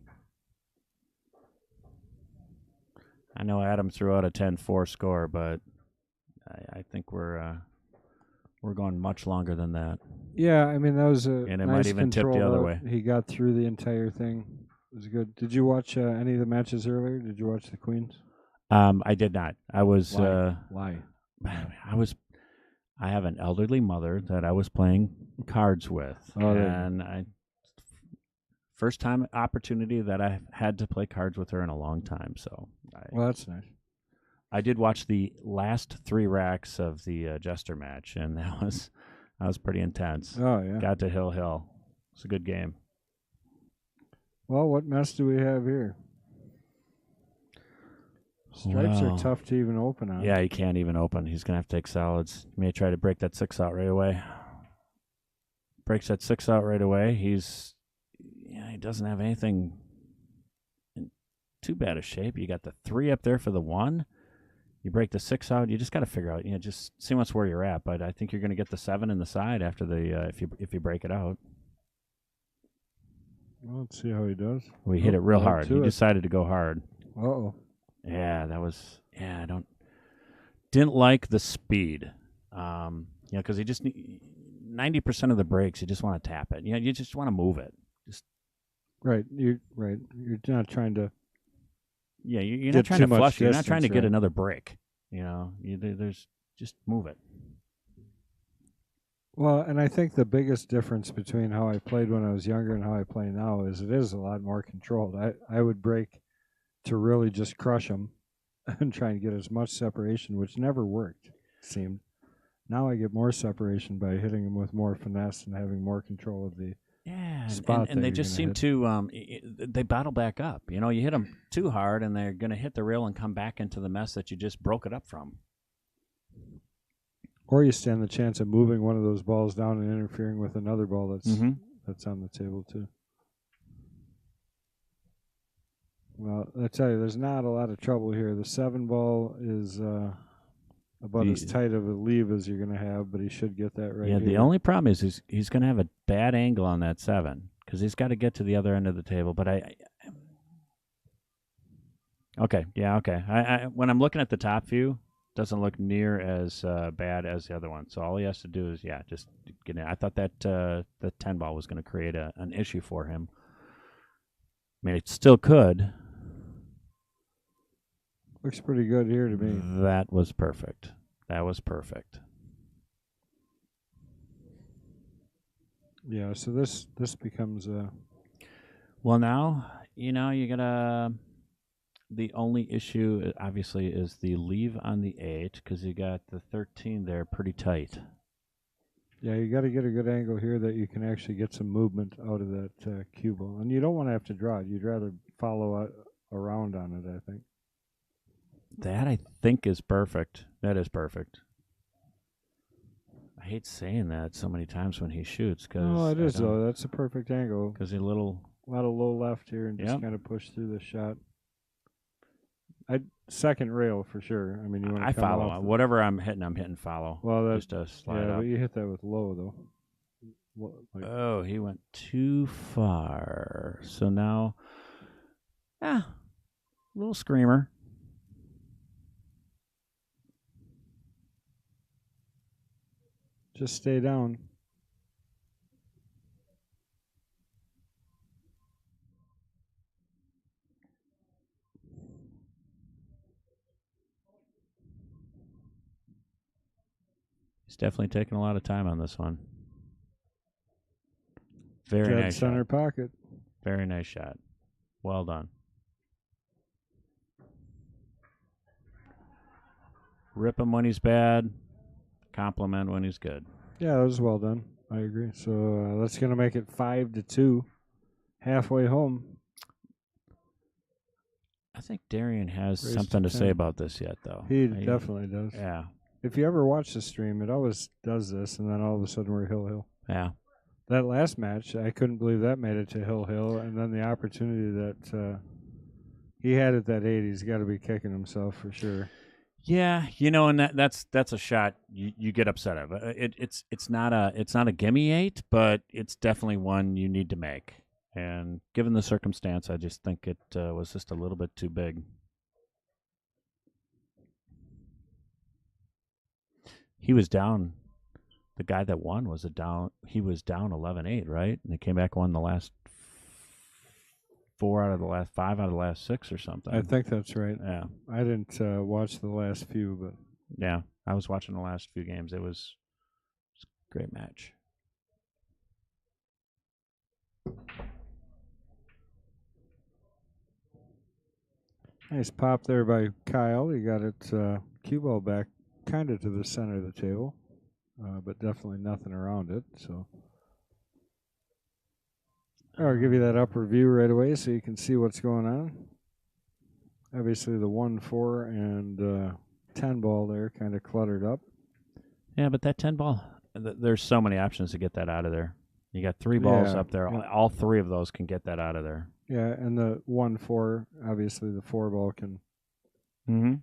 I know Adam threw out a 10-4 score, but I think we're going much longer than that. Yeah, I mean, that was a and it nice might even tip the other way. He got through the entire thing. It was good. Did you watch any of the matches earlier? Did you watch the Queens? I did not. I was Why? I have an elderly mother that I was playing cards with, and first time opportunity that I had to play cards with her in a long time. So, well, that's nice. I did watch the last 3 racks of the Jester match, and that was pretty intense. Oh yeah, got to Hill. It's a good game. Well, what mess do we have here? Stripes are tough to even open on. Yeah, he can't even open. He's gonna have to take solids. He may try to break that 6 out right away. Breaks that 6 out right away. He doesn't have anything in too bad a shape. You got the 3 up there for the 1. You break the 6 out. You just got to figure out. Just see what's where you're at. But I think you're going to get the 7 in the side after the if you break it out. Well, let's see how he does. We hit it real hard. He decided to go hard. Uh-oh. Yeah, that was. Yeah, didn't like the speed. Because he just 90% of the breaks, you just want to tap it. You just want to move it. Right. You're not trying to. Yeah, you're not trying to flush. You're not trying to get another break. There's just move it. Well, and I think the biggest difference between how I played when I was younger and how I play now is it is a lot more controlled. I would break to really just crush them and try and get as much separation, which never worked, it seemed. Now I get more separation by hitting them with more finesse and having more control of the spot. And they just seem to they battle back up. You hit them too hard, and they're going to hit the rail and come back into the mess that you just broke it up from. Or you stand the chance of moving one of those balls down and interfering with another ball that's on the table too. Well, I tell you, there's not a lot of trouble here. The 7 ball is about as tight of a leave as you're going to have, but he should get that right. Yeah, here. the only problem is he's going to have a bad angle on that 7 because he's got to get to the other end of the table. But okay. I when I'm looking at the top view, it doesn't look near as bad as the other one. So all he has to do is just get in. I thought that the 10 ball was going to create an issue for him. I mean, it still could. Looks pretty good here to me. That was perfect. Yeah, so this becomes Well, now, you got the only issue, obviously, is the leave on the 8, because you got the 13 there pretty tight. Yeah, you got to get a good angle here that you can actually get some movement out of that cue ball. And you don't want to have to draw it. You'd rather follow around on it, I think. That, I think, is perfect. That is perfect. I hate saying that so many times when he shoots. No, it is, though. That's a perfect angle. Because a little A lot of low left here and just Yep. kind of push through the shot. Second rail for sure. I mean, you want to I come follow. off. Whatever I'm hitting follow. Well, that, just a slide yeah, up. but you hit that with low though. Oh, he went too far. So now, little screamer. Just stay down. He's definitely taking a lot of time on this one. Very Dead nice center shot. pocket. Very nice shot. Well done. Rip him when he's bad. Compliment when he's good. Yeah, that was well done. I agree. So that's going to make it 5-2. Halfway home. I think Darian has Raised something to to 10. say about this yet, though. He definitely does. Yeah. If you ever watch the stream, it always does this, and then all of a sudden we're Hill. Yeah. That last match, I couldn't believe that made it to Hill, and then the opportunity that he had at that 8, he's got to be kicking himself for sure. Yeah, and that's a shot you get upset of. It's not a gimme 8, but it's definitely one you need to make. And given the circumstance, I just think it was just a little bit too big. He was down. The guy that won was he was down 11-8, right? And they came back and won the last 5 out of the last 6 or something. I think that's right. Yeah. I didn't watch the last few, but yeah, I was watching the last few games. It was a great match. Nice pop there by Kyle. He got it cue ball back kind of to the center of the table, but definitely nothing around it. So I'll give you that upper view right away so you can see what's going on. Obviously the 1-4 and 10 ball there kind of cluttered up. Yeah, but that 10 ball, there's so many options to get that out of there. You got 3 balls up there. Yeah. All 3 of those can get that out of there. Yeah, and the 1-4, obviously the 4 ball can. Mm-hmm.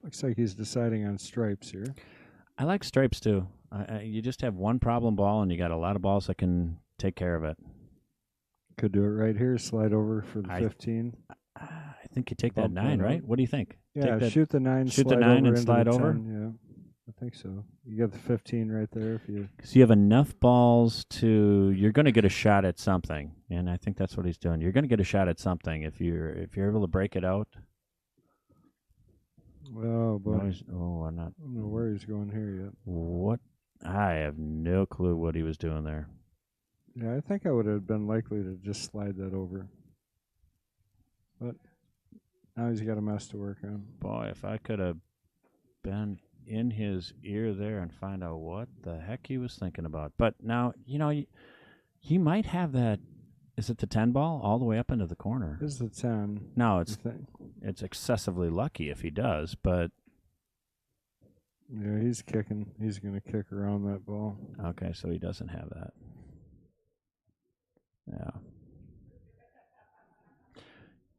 Looks like he's deciding on stripes here. I like stripes too. You just have one problem ball, and you got a lot of balls that can take care of it. Could do it right here. Slide over for the 15. I think you take that 9, right? What do you think? Yeah, shoot the 9. Shoot the 9 and slide over. 10, yeah, I think so. You got the 15 right there. Because you have enough balls you're going to get a shot at something, and I think that's what he's doing. You're going to get a shot at something if you're able to break it out. Oh boy! I'm not. I don't know where he's going here yet. What? I have no clue what he was doing there. Yeah, I think I would have been likely to just slide that over. But now he's got a mess to work on. Boy, if I could have been in his ear there and find out what the heck he was thinking about. But now, he might have that. Is it the 10 ball all the way up into the corner? This is the 10. No, it's excessively lucky if he does, but. Yeah, he's kicking. He's going to kick around that ball. Okay, so he doesn't have that. Yeah.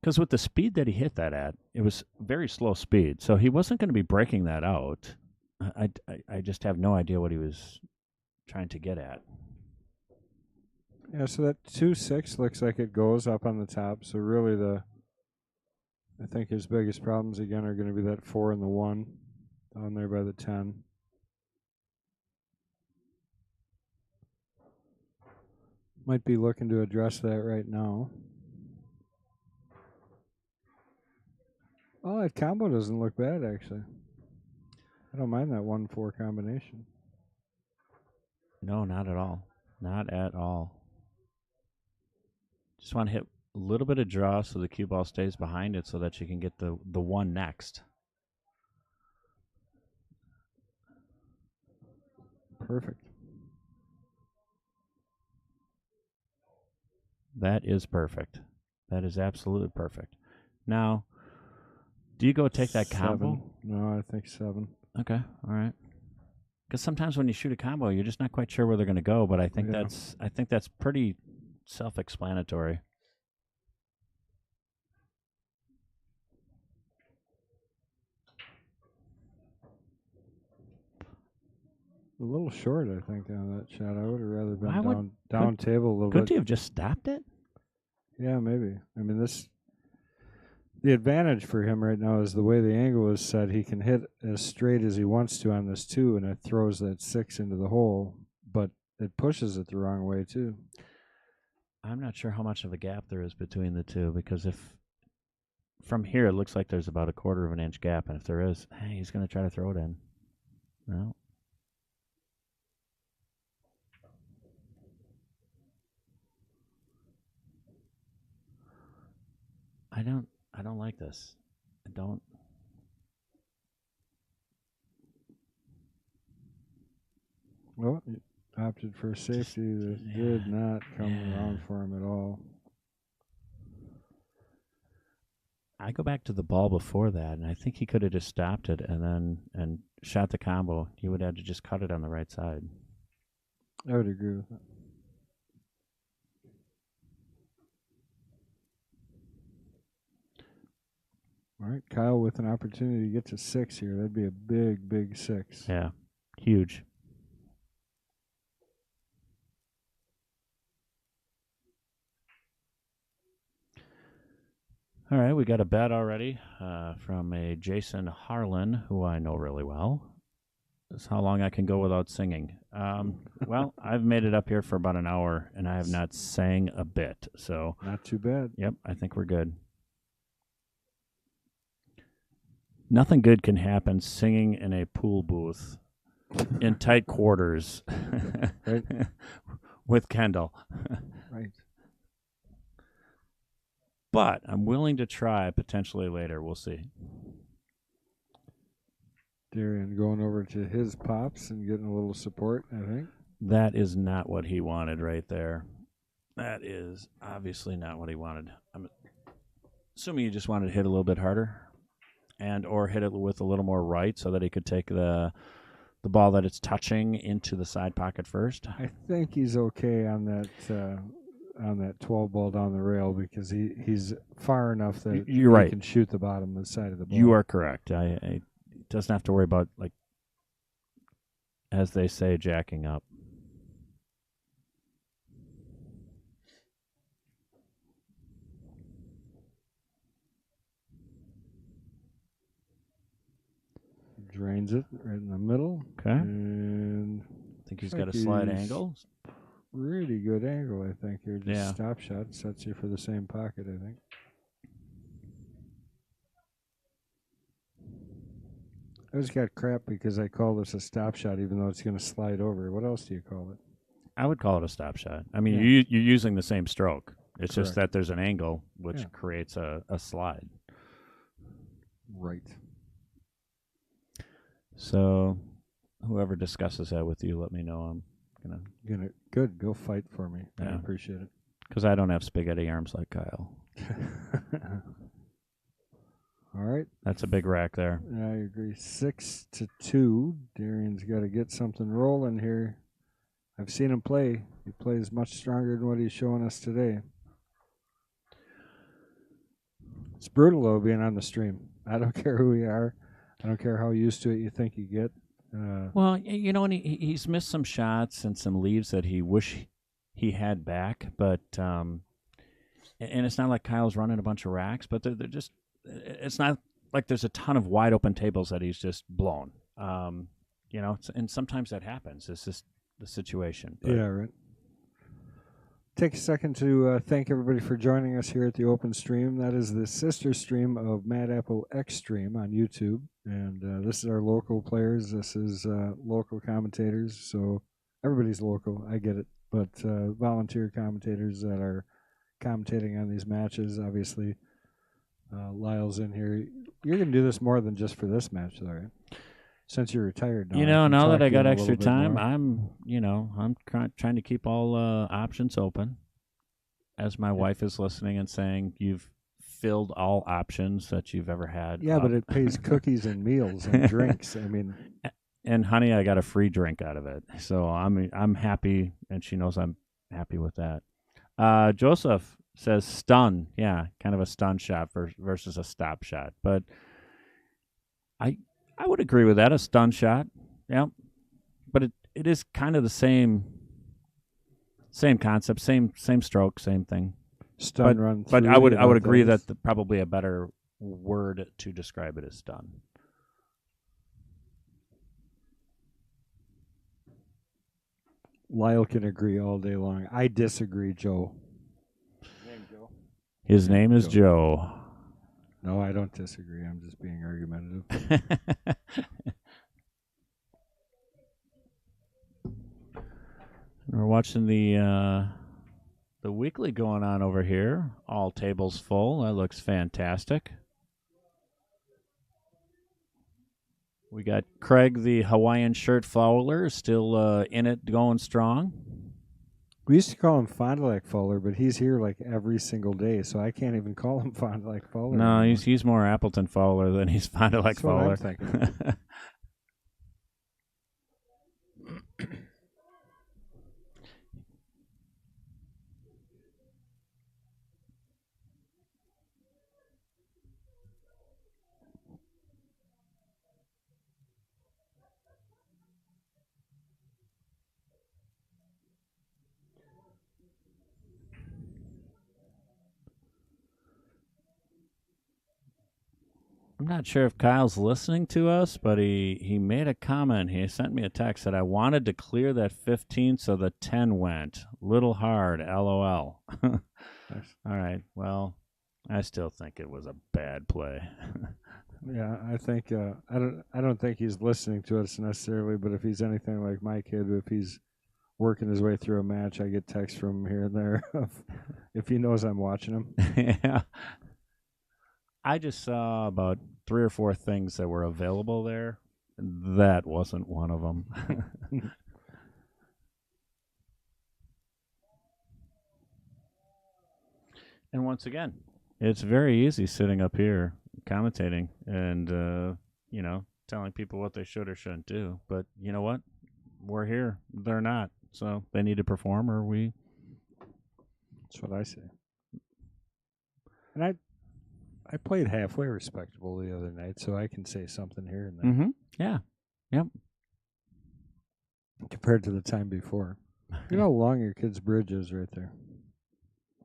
Because with the speed that he hit that at, it was very slow speed. So he wasn't going to be breaking that out. I just have no idea what he was trying to get at. Yeah, so that 2-6 looks like it goes up on the top. So really I think his biggest problems again are going to be that 4 and the 1 down there by the 10. Might be looking to address that right now. Oh, that combo doesn't look bad, actually. I don't mind that 1-4 combination. No, not at all. Not at all. Just want to hit a little bit of draw so the cue ball stays behind it so that you can get the 1 next. Perfect. That is perfect. That is absolutely perfect. Now, do you go take that combo? 7. No, I think 7. Okay, all right. Because sometimes when you shoot a combo, you're just not quite sure where they're going to go. But I think that's pretty self-explanatory. A little short, I think, on that shot. I would have rather been down table a little bit. Couldn't he have just stopped it? Yeah, maybe. I mean, the advantage for him right now is the way the angle is set. He can hit as straight as he wants to on this 2, and it throws that 6 into the hole, but it pushes it the wrong way, too. I'm not sure how much of a gap there is between the two, because if from here it looks like there's about a 1/4 of an inch gap, and if there is, hey, he's going to try to throw it in. No. I don't like this. I don't. Well, he opted for safety that did not come around for him at all. I go back to the ball before that, and I think he could have just stopped it and shot the combo. He would have to just cut it on the right side. I would agree with that. All right, Kyle with an opportunity to get to 6 here. That'd be a big, big 6. Yeah, huge. All right, we got a bet already from a Jason Harlan, who I know really well. That's how long I can go without singing. Well, I've made it up here for about an hour, and I have not sang a bit. So not too bad. Yep, I think we're good. Nothing good can happen singing in a pool booth in tight quarters right. with Kendall. Right. But I'm willing to try potentially later. We'll see. Darian going over to his pops and getting a little support, I think. That is not what he wanted right there. That is obviously not what he wanted. I'm assuming he just wanted to hit a little bit harder and or hit it with a little more right so that he could take the ball that it's touching into the side pocket first. I think he's okay on that 12 ball down the rail because he's far enough that You're right. He can shoot the bottom of the side of the ball. You are correct. I doesn't have to worry about, like, as they say, jacking up. Drains it right in the middle. Okay. And I think he's got a slight angle. Really good angle, I think. Here, just stop shot sets you for the same pocket, I think. I just got crap because I call this a stop shot, even though it's going to slide over. What else do you call it? I would call it a stop shot. I mean, you're using the same stroke. It's Correct. just that there's an angle which creates a slide. Right. So, whoever discusses that with you, let me know. I'm gonna good. Go fight for me. Yeah. I appreciate it. Because I don't have spaghetti arms like Kyle. All right. That's a big rack there. I agree. 6-2. Darian's got to get something rolling here. I've seen him play. He plays much stronger than what he's showing us today. It's brutal, though, being on the stream. I don't care who you are. I don't care how used to it you think you get. Well, you know, and he's missed some shots and some leads that he wish he had back. But and it's not like Kyle's running a bunch of racks, but they're just. It's not like there's a ton of wide open tables that he's just blown. You know, and sometimes that happens. It's just the situation. But yeah, right. Take a second to thank everybody for joining us here at the Open Stream. That is the sister stream of Mad Apple X Stream on YouTube. And this is our local players. This is local commentators. So everybody's local. I get it. But volunteer commentators that are commentating on these matches, obviously. Lyle's in here. You're going to do this more than just for this match, though, right? Since you're retired now. You know, now that I got extra time, I'm trying to keep all options open. As my wife is listening and saying, you've filled all options that you've ever had. Yeah, but it pays cookies and meals and drinks. I mean, And honey, I got a free drink out of it, so I'm happy, and she knows I'm happy with that. Joseph says stun, yeah, kind of a stun shot versus a stop shot, but I I would agree with that, a stun shot, yeah, but it is kind of the same concept, same stroke, same thing. Stun run But through. I would that agree is? that probably a better word to describe it is stun. Lyle can agree all day long. I disagree, Joe. Name Joe. His name is Joe. No, I don't disagree. I'm just being argumentative. We're watching the weekly going on over here. All tables full. That looks fantastic. We got Craig, the Hawaiian shirt fowler, still in it, going strong. We used to call him Fond du Lac Fowler, but he's here like every single day, so I can't even call him Fond du Lac Fowler. No, anymore. he's more Appleton Fowler than he's Fond du Lac That's what Fowler. I'm thinking. I'm not sure if Kyle's listening to us, but he made a comment. He sent me a text that I wanted to clear that 15 so the 10 went. Little hard, LOL. All right. Well, I still think it was a bad play. Yeah, I think I don't think he's listening to us necessarily, but if he's anything like my kid, if he's working his way through a match, I get texts from him here and there if he knows I'm watching him. Yeah. I just saw about 3 or 4 things that were available there. That wasn't one of them. And once again, it's very easy sitting up here commentating and telling people what they should or shouldn't do. But you know what? We're here. They're not. So they need to perform, or we. That's what I say. And I played halfway respectable the other night, so I can say something here and there. Mm-hmm. Yeah. Yep. Compared to the time before. You know how long your kid's bridge is right there.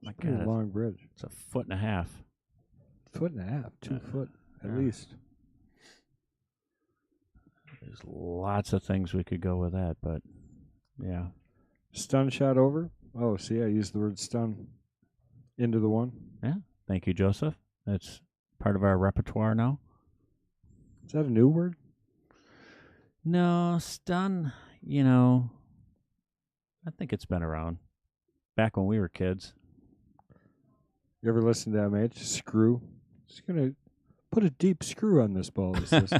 My It's a pretty God, long bridge. it's a 1.5 feet. 1.5 feet, 2 foot at least. There's lots of things we could go with that, but yeah. Stun shot over. Oh, see, I used the word stun into the one. Yeah. Thank you, Joseph. That's part of our repertoire now. Is that a new word? No, stun, I think it's been around back when we were kids. You ever listen to that, mate? Screw. Just going to put a deep screw on this ball, he says.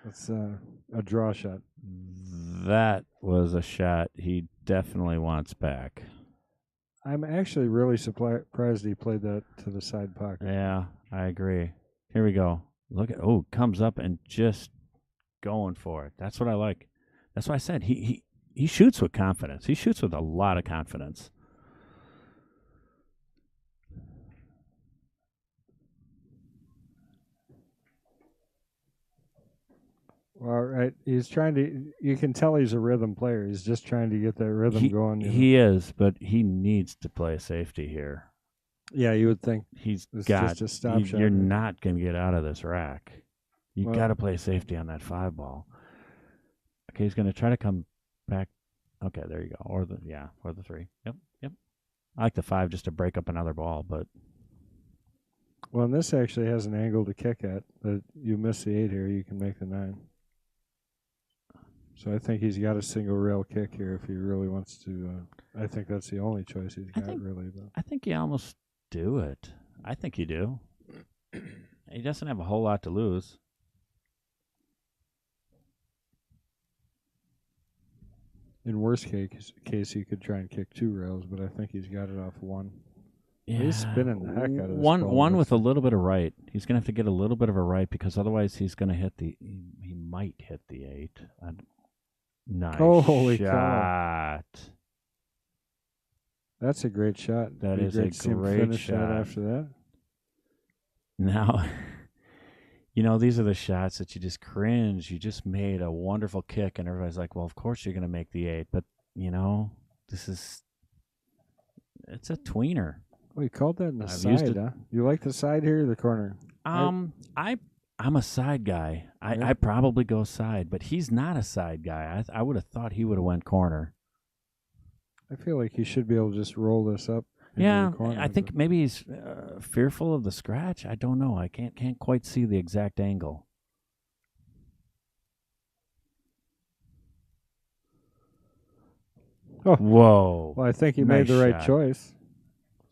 That's a draw shot. That was a shot he definitely wants back. I'm actually really surprised he played that to the side pocket. Yeah, I agree. Here we go. Look at comes up and just going for it. That's what I like. That's why I said he shoots with confidence. He shoots with a lot of confidence. Well, right. He's trying to. You can tell he's a rhythm player. He's just trying to get that rhythm going. He is, but he needs to play safety here. Yeah, you would think he's it's got. just a stop shot. You're not going to get out of this rack. You Well, got to play safety on that 5 ball. Okay, he's going to try to come back. Okay, there you go. Or the 3. Yep. I like the 5 just to break up another ball, but. Well, and this actually has an angle to kick at. But you miss the 8 here, you can make the 9. So I think he's got a single rail kick here if he really wants to. I think that's the only choice he's got, really. But I think you almost do it. I think you do. He doesn't have a whole lot to lose. in worst case, he could try and kick 2 rails, but I think he's got it off 1. Yeah. He's spinning the heck out of this one ball. One with a little bit of right. He's going to have to get a little bit of a right because otherwise he's going to hit he might hit the 8. Nice Oh, holy shot. cow. That's a great shot. That Be is a great to see him great finish that shot. after that. Now, these are the shots that you just cringe. You just made a wonderful kick, and everybody's like, well, of course you're going to make the 8. But, it's a tweener. Oh, you called that in the side, huh? You like the side here or the corner? I'm a side guy. I probably go side, but he's not a side guy. I would have thought he would have went corner. I feel like he should be able to just roll this up. Yeah, I think maybe he's fearful of the scratch. I don't know. I can't quite see the exact angle. Oh. Whoa. Well, I think he made the right choice.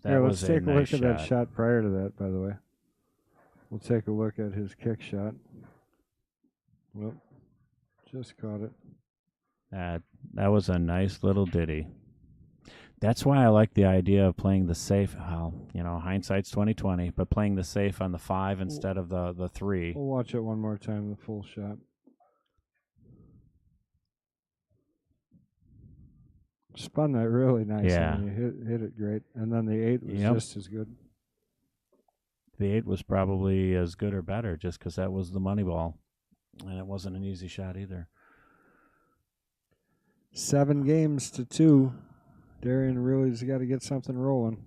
Let's take a look at that shot prior to that, by the way. We'll take a look at his kick shot. Well, just caught it. That was a nice little ditty. That's why I like the idea of playing the safe. Well, hindsight's 20/20, but playing the safe on the 5 instead of the 3. We'll watch it one more time, the full shot. Spun that really nice. Yeah. And you hit it great. And then the 8 was just as good. The 8 was probably as good or better just because that was the money ball. And it wasn't an easy shot either. 7 games to 2. Darian really has got to get something rolling.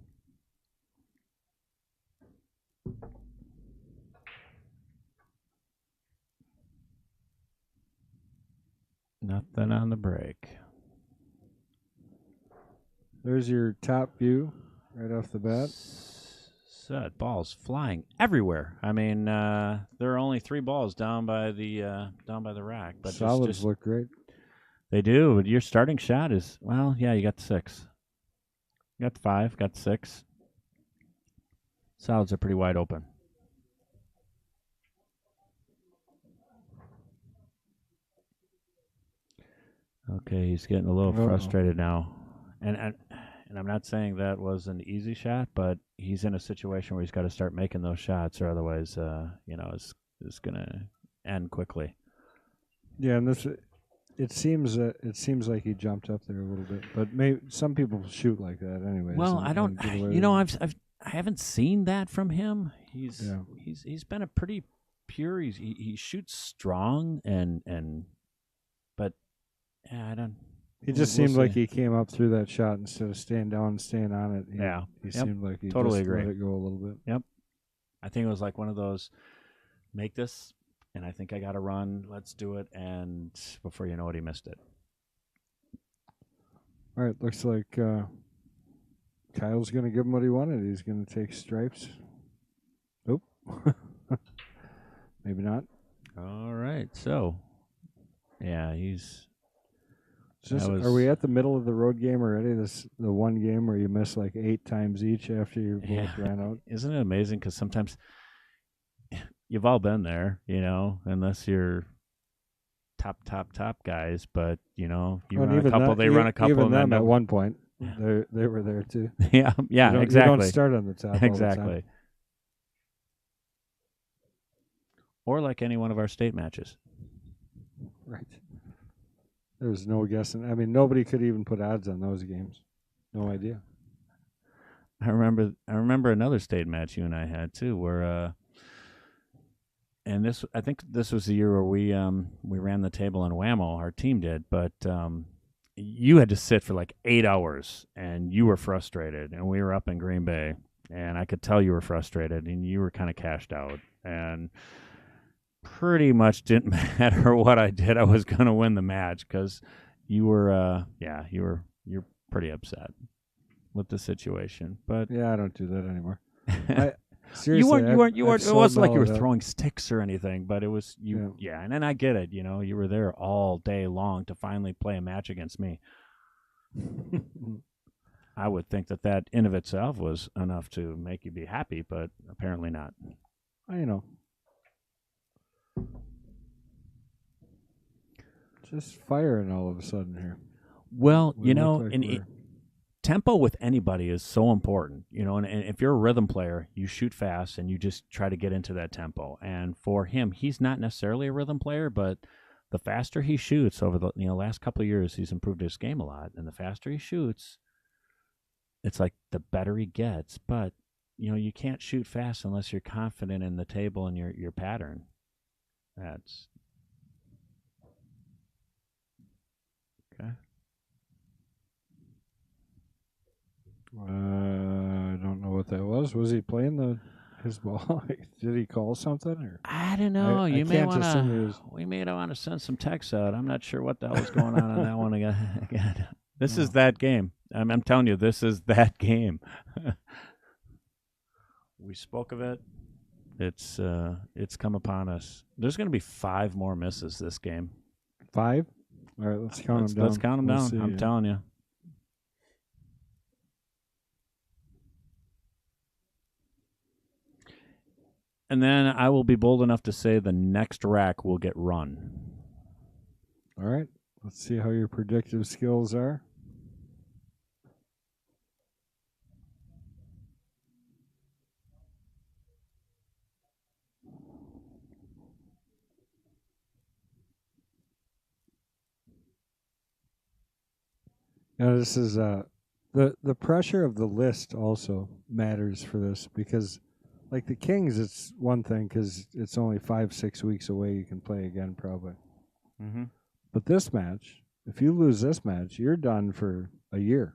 Nothing on the break. There's your top view right off the bat. That ball's flying everywhere. I mean, there are only 3 balls down by the rack, but solids look great. They do. But your starting shot is you got the 6, you got the 5, got the 6. Solids are pretty wide open. Okay, he's getting a little frustrated now, and I'm not saying that was an easy shot, but he's in a situation where he's got to start making those shots, or otherwise, it's going to end quickly. Yeah, and it seems like he jumped up there a little bit, but maybe some people shoot like that anyway. Well, I don't. I haven't seen that from him. He's been a pretty pure. He shoots strong but I don't. He just seemed like he came up through that shot instead of staying down and staying on it. He seemed like he totally just agree. let it go a little bit. Yep. I think it was like one of those, make this, and I think I got to run. Let's do it. And before you know it, he missed it. All right. Looks like Kyle's going to give him what he wanted. He's going to take stripes. Nope. Maybe not. All right. So, yeah, he's. Are we at the middle of the road game already? The one game where you miss like 8 times each after you both ran out? Isn't it amazing? Because sometimes you've all been there, unless you're top guys. But, you run a couple, they run a couple. Even and them then at one point, they were there too. Yeah, exactly. You don't start on the top exactly. all the time. Or like any one of our state matches. Right. There's no guessing. I mean, nobody could even put odds on those games. No idea. I remember another state match you and I had too, where and I think this was the year where we ran the table in Whammo, our team did, but you had to sit for like 8 hours and you were frustrated, and we were up in Green Bay, and I could tell you were frustrated and you were kind of cashed out, and pretty much didn't matter what I did, I was going to win the match because you're pretty upset with the situation. But yeah, I don't do that anymore. Seriously, you weren't. It wasn't like you were throwing sticks or anything, but it was you. Yeah, and then I get it. You were there all day long to finally play a match against me. I would think that in of itself was enough to make you be happy, but apparently not. Just firing all of a sudden here. Well, tempo with anybody is so important, and if you're a rhythm player, you shoot fast and you just try to get into that tempo. And for him, he's not necessarily a rhythm player, but the faster he shoots over the last couple of years, he's improved his game a lot, and the faster he shoots, it's like the better he gets. But you can't shoot fast unless you're confident in the table and your pattern. That's okay. I don't know what that was. Was he playing his ball? Did he call something? Or I don't know. I You may can't want assume he to. was. We may want to send some texts out. I'm not sure what the hell was going on that one again. This is Oh. that game. I'm telling you, this is that game. We spoke of it. It's come upon us. There's going to be 5 more misses this game. 5? All right, let's count them down. Let's count them We'll down. see. I'm telling you. And then I will be bold enough to say the next rack will get run. All right, let's see how your predictive skills are. Now this is the pressure of the list also matters for this, because like the Kings, it's one thing because it's only 5-6 weeks away. You can play again probably. Mm-hmm. But this match, if you lose this match, you're done for a year.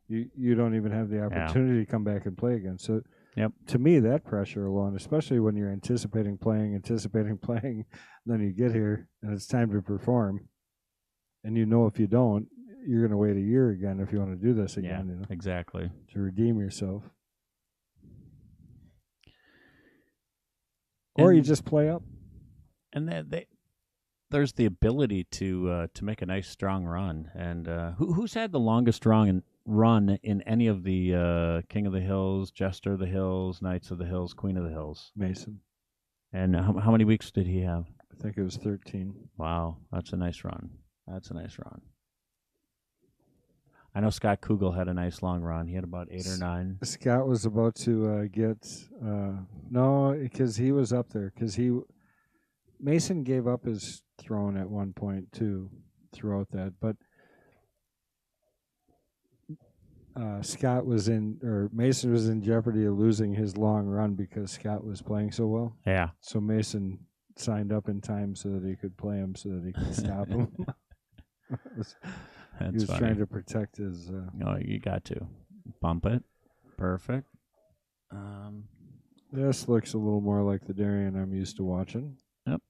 You don't even have the opportunity to come back and play again. So to me, that pressure alone, especially when you're anticipating playing, then you get here and it's time to perform, and if you don't, you're going to wait a year again if you want to do this again. Yeah, exactly. To redeem yourself. Or you just play up. And there's the ability to make a nice strong run. And who's had the longest run in any of the King of the Hills, Jester of the Hills, Knights of the Hills, Queen of the Hills? Mason. And how many weeks did he have? I think it was 13. Wow, that's a nice run. I know Scott Kugel had a nice long run. He had about 8 or 9. Scott was about to get no, because he was up there. Because Mason gave up his throne at one point too throughout that, but Mason was in jeopardy of losing his long run because Scott was playing so well. Yeah. So Mason signed up in time so that he could play him, so that he could stop him. He was trying to protect his. No, you got to bump it. Perfect. This looks a little more like the Darian I'm used to watching. Yep.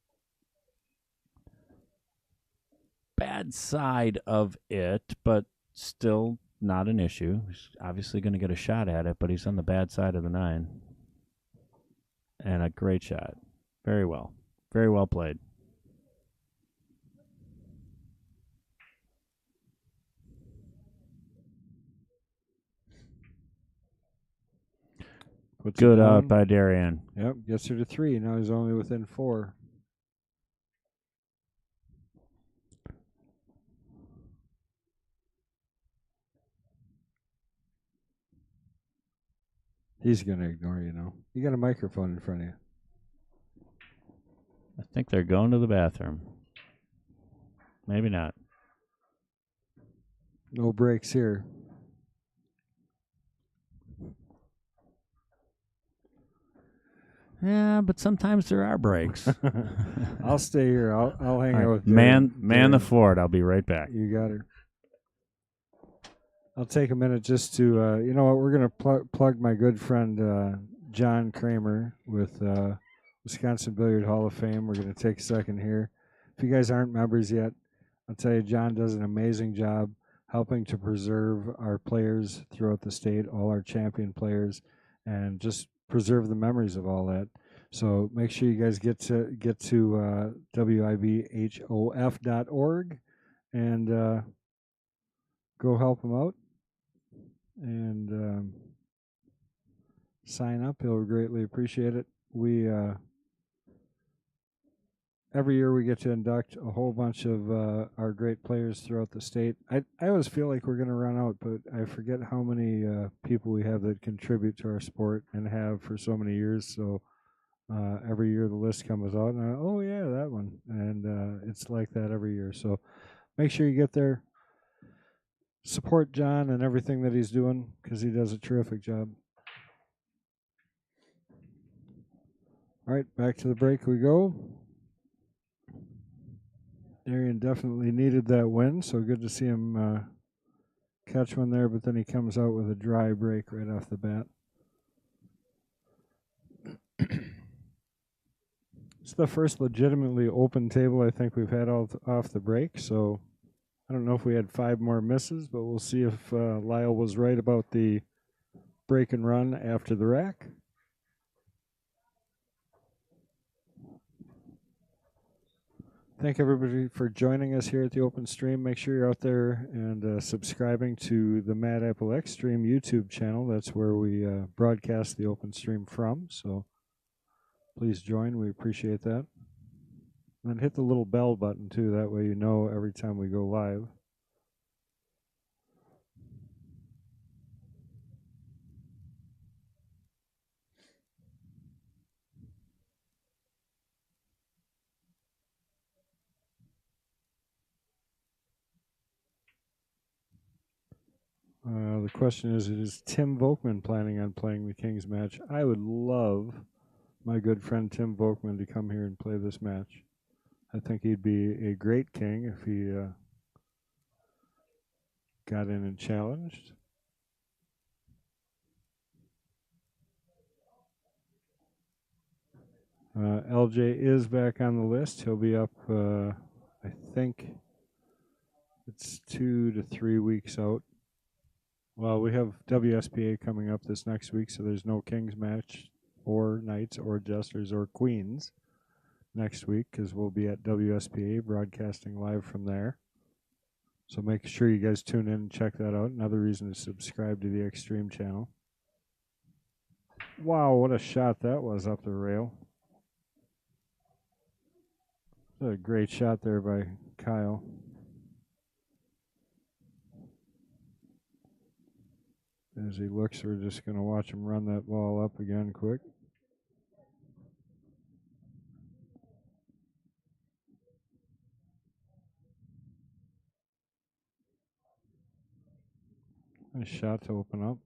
Bad side of it, but still not an issue. He's obviously going to get a shot at it, but he's on the bad side of the 9. And a great shot. Very well. Very well played. Good out by Darian. Yep, gets her to 3. Now he's only within 4. He's going to ignore you now. You got a microphone in front of you. I think they're going to the bathroom. Maybe not. No breaks here. Yeah, but sometimes there are breaks. I'll stay here. I'll hang out with Man the fort. I'll be right back. You got her. I'll take a minute just to, you know what, we're going to plug my good friend John Kramer with Wisconsin Billiard Hall of Fame. We're going to take a second here. If you guys aren't members yet, I'll tell you, John does an amazing job helping to preserve our players throughout the state, all our champion players, and just preserve the memories of all that. So make sure you guys get to wibhof.org and go help him out and sign up. He'll greatly appreciate it. We every year we get to induct a whole bunch of our great players throughout the state. I always feel like we're going to run out, but I forget how many people we have that contribute to our sport and have for so many years. So every year the list comes out, and oh yeah, that one, and it's like that every year. So make sure you get there, support John and everything that he's doing because he does a terrific job. All right, back to the break we go. Darian definitely needed that win, so good to see him catch one there, but then he comes out with a dry break right off the bat. It's the first legitimately open table I think we've had off the break, so I don't know if we had 5 more misses, but we'll see if Lyle was right about the break and run after the rack. Thank everybody for joining us here at the open stream. Make sure you're out there and subscribing to the Mad Apple Extreme YouTube channel. That's where we broadcast the open stream from. So please join. We appreciate that. And hit the little bell button too. That way you know every time we go live. The question is Tim Volkman planning on playing the Kings match? I would love my good friend Tim Volkman to come here and play this match. I think he'd be a great king if he got in and challenged. LJ is back on the list. He'll be up, I think it's 2 to 3 weeks out. Well, we have WSPA coming up this next week, so there's no Kings match or Knights or Jesters or Queens next week because we'll be at WSPA broadcasting live from there. So make sure you guys tune in and check that out. Another reason to subscribe to the Extreme channel. Wow, what a shot that was up the rail. A great shot there by Kyle. As he looks, we're just going to watch him run that ball up again quick. Nice shot to open up.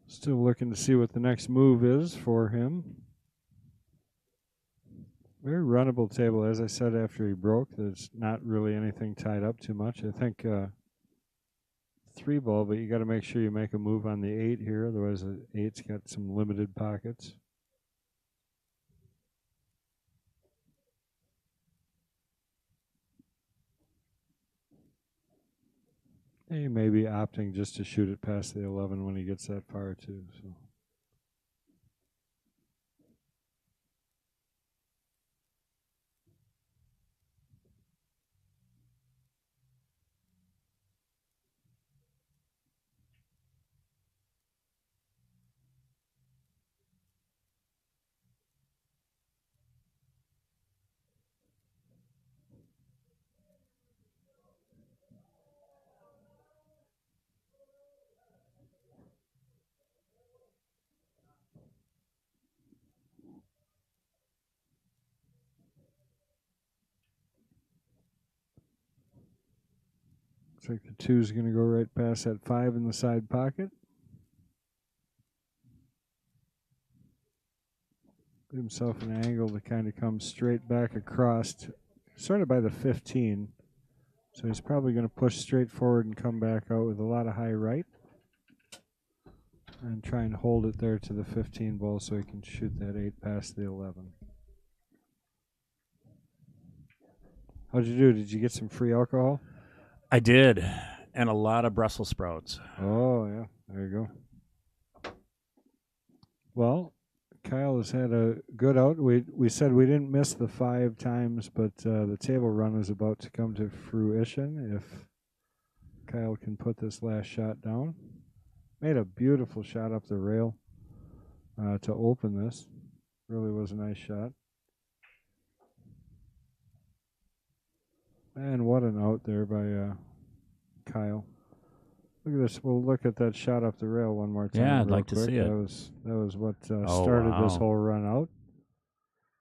Still looking to see what the next move is for him. Very runnable table, as I said after he broke. There's not really anything tied up too much. I think 3 ball, but you got to make sure you make a move on the 8 here. Otherwise, the 8's got some limited pockets. He may be opting just to shoot it past the 11 when he gets that far, too. So. Looks like the 2's going to go right past that 5 in the side pocket. Give himself an angle to kind of come straight back across, sort of by the 15. So he's probably going to push straight forward and come back out with a lot of high right. And try and hold it there to the 15 ball so he can shoot that 8 past the 11. How'd you do? Did you get some free alcohol? I did, and a lot of Brussels sprouts. Oh, yeah. There you go. Well, Kyle has had a good out. We said we didn't miss the 5 times, but the table run is about to come to fruition if Kyle can put this last shot down. Made a beautiful shot up the rail to open this. Really was a nice shot. And what an out there by Kyle. Look at this. We'll look at that shot up the rail one more time. Yeah, I'd real like to quick. see it. That was what Oh, started this wow. whole run out.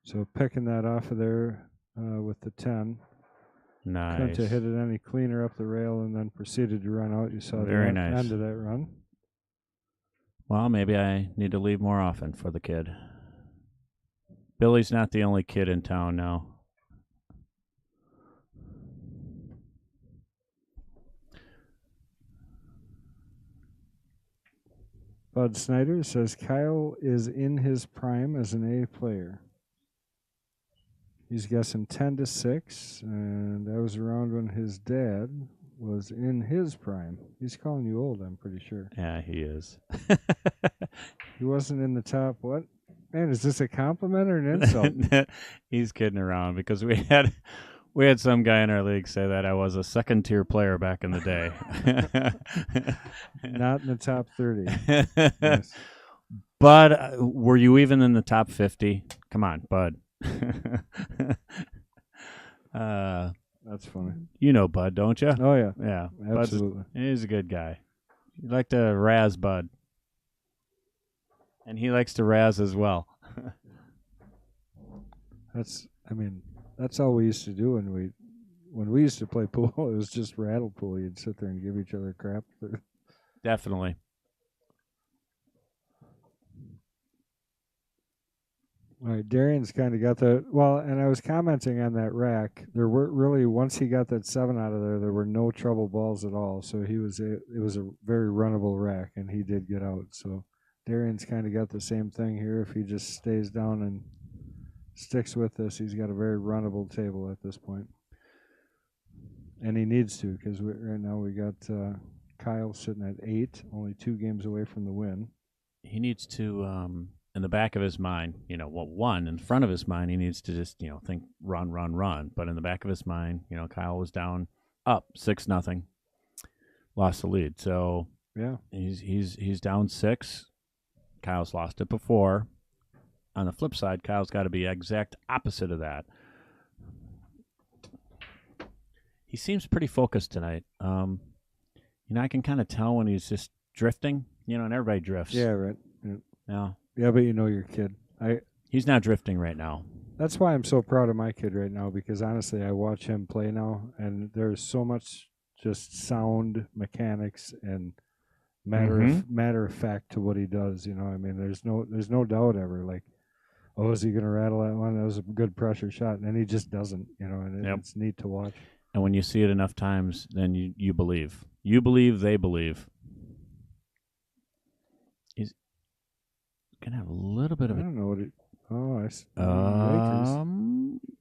So picking that off of there with the 10. Nice. Couldn't have hit it any cleaner up the rail and then proceeded to run out. You saw Very the nice. end of that run. Well, maybe I need to leave more often for the kid. Billy's not the only kid in town now. Bud Snyder says Kyle is in his prime as an A player. He's guessing 10-6, and that was around when his dad was in his prime. He's calling you old, I'm pretty sure. Yeah, he is. He wasn't in the top, what? Man, is this a compliment or an insult? He's kidding around because we had some guy in our league say that I was a second-tier player back in the day. Not in the top 30. Yes. Bud, were you even in the top 50? Come on, Bud. That's funny. You know Bud, don't you? Oh, yeah. Yeah, Absolutely. He's a good guy. You like to razz Bud. And he likes to razz as well. That's all we used to do when we used to play pool. It was just rattle pool. You'd sit there and give each other crap. Definitely. All right, Darian's kind of got the and I was commenting on that rack. There were really, once he got that 7 out of there were no trouble balls at all. So it was a very runnable rack, and he did get out. So Darian's kind of got the same thing here. If he just stays down and sticks with this, he's got a very runnable table at this point. And he needs to, because right now we got Kyle sitting at 8, only 2 games away from the win. He needs to, in the back of his mind, one, in front of his mind, he needs to just, think run, run, run. But in the back of his mind, Kyle was up 6-0, lost the lead. So yeah, he's down 6. Kyle's lost it before. On the flip side, Kyle's got to be exact opposite of that. He seems pretty focused tonight. I can kind of tell when he's just drifting, and everybody drifts. Yeah, right. Yeah. Yeah, but your kid. He's not drifting right now. That's why I'm so proud of my kid right now, because honestly, I watch him play now, and there's so much just sound mechanics and matter of fact to what he does. There's no doubt ever like, oh, is he going to rattle that one? That was a good pressure shot, and he just doesn't. It's neat to watch. And when you see it enough times, then you believe. You believe, they believe. He's gonna have a little bit of I don't know what it. Oh, I see.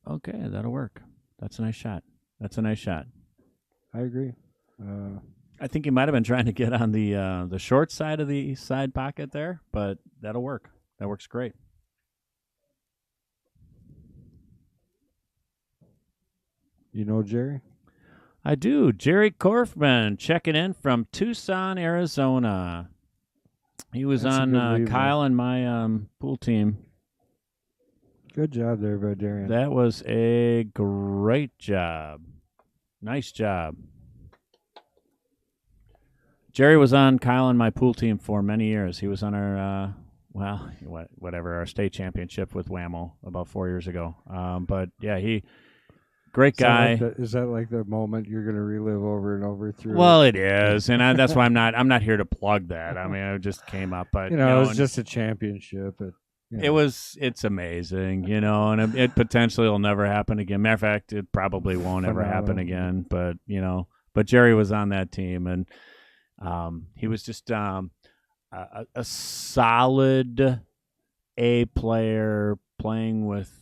Okay, that'll work. That's a nice shot. I agree. I think he might have been trying to get on the short side of the side pocket there, but that'll work. That works great. Jerry? I do. Jerry Korfman checking in from Tucson, Arizona. He was That's on Kyle and my pool team. Good job there by Darian. That was a great job. Nice job. Jerry was on Kyle and my pool team for many years. He was on our, our state championship with Whammo about 4 years ago. But yeah, great guy. Is that like the moment you're going to relive over and over through? Well, it is, and that's why I'm not here to plug that. I mean, it just came up, but it was just a championship. It's amazing, and it potentially will never happen again. Matter of fact, it probably won't ever happen again. But but Jerry was on that team, and he was just a solid A player, playing with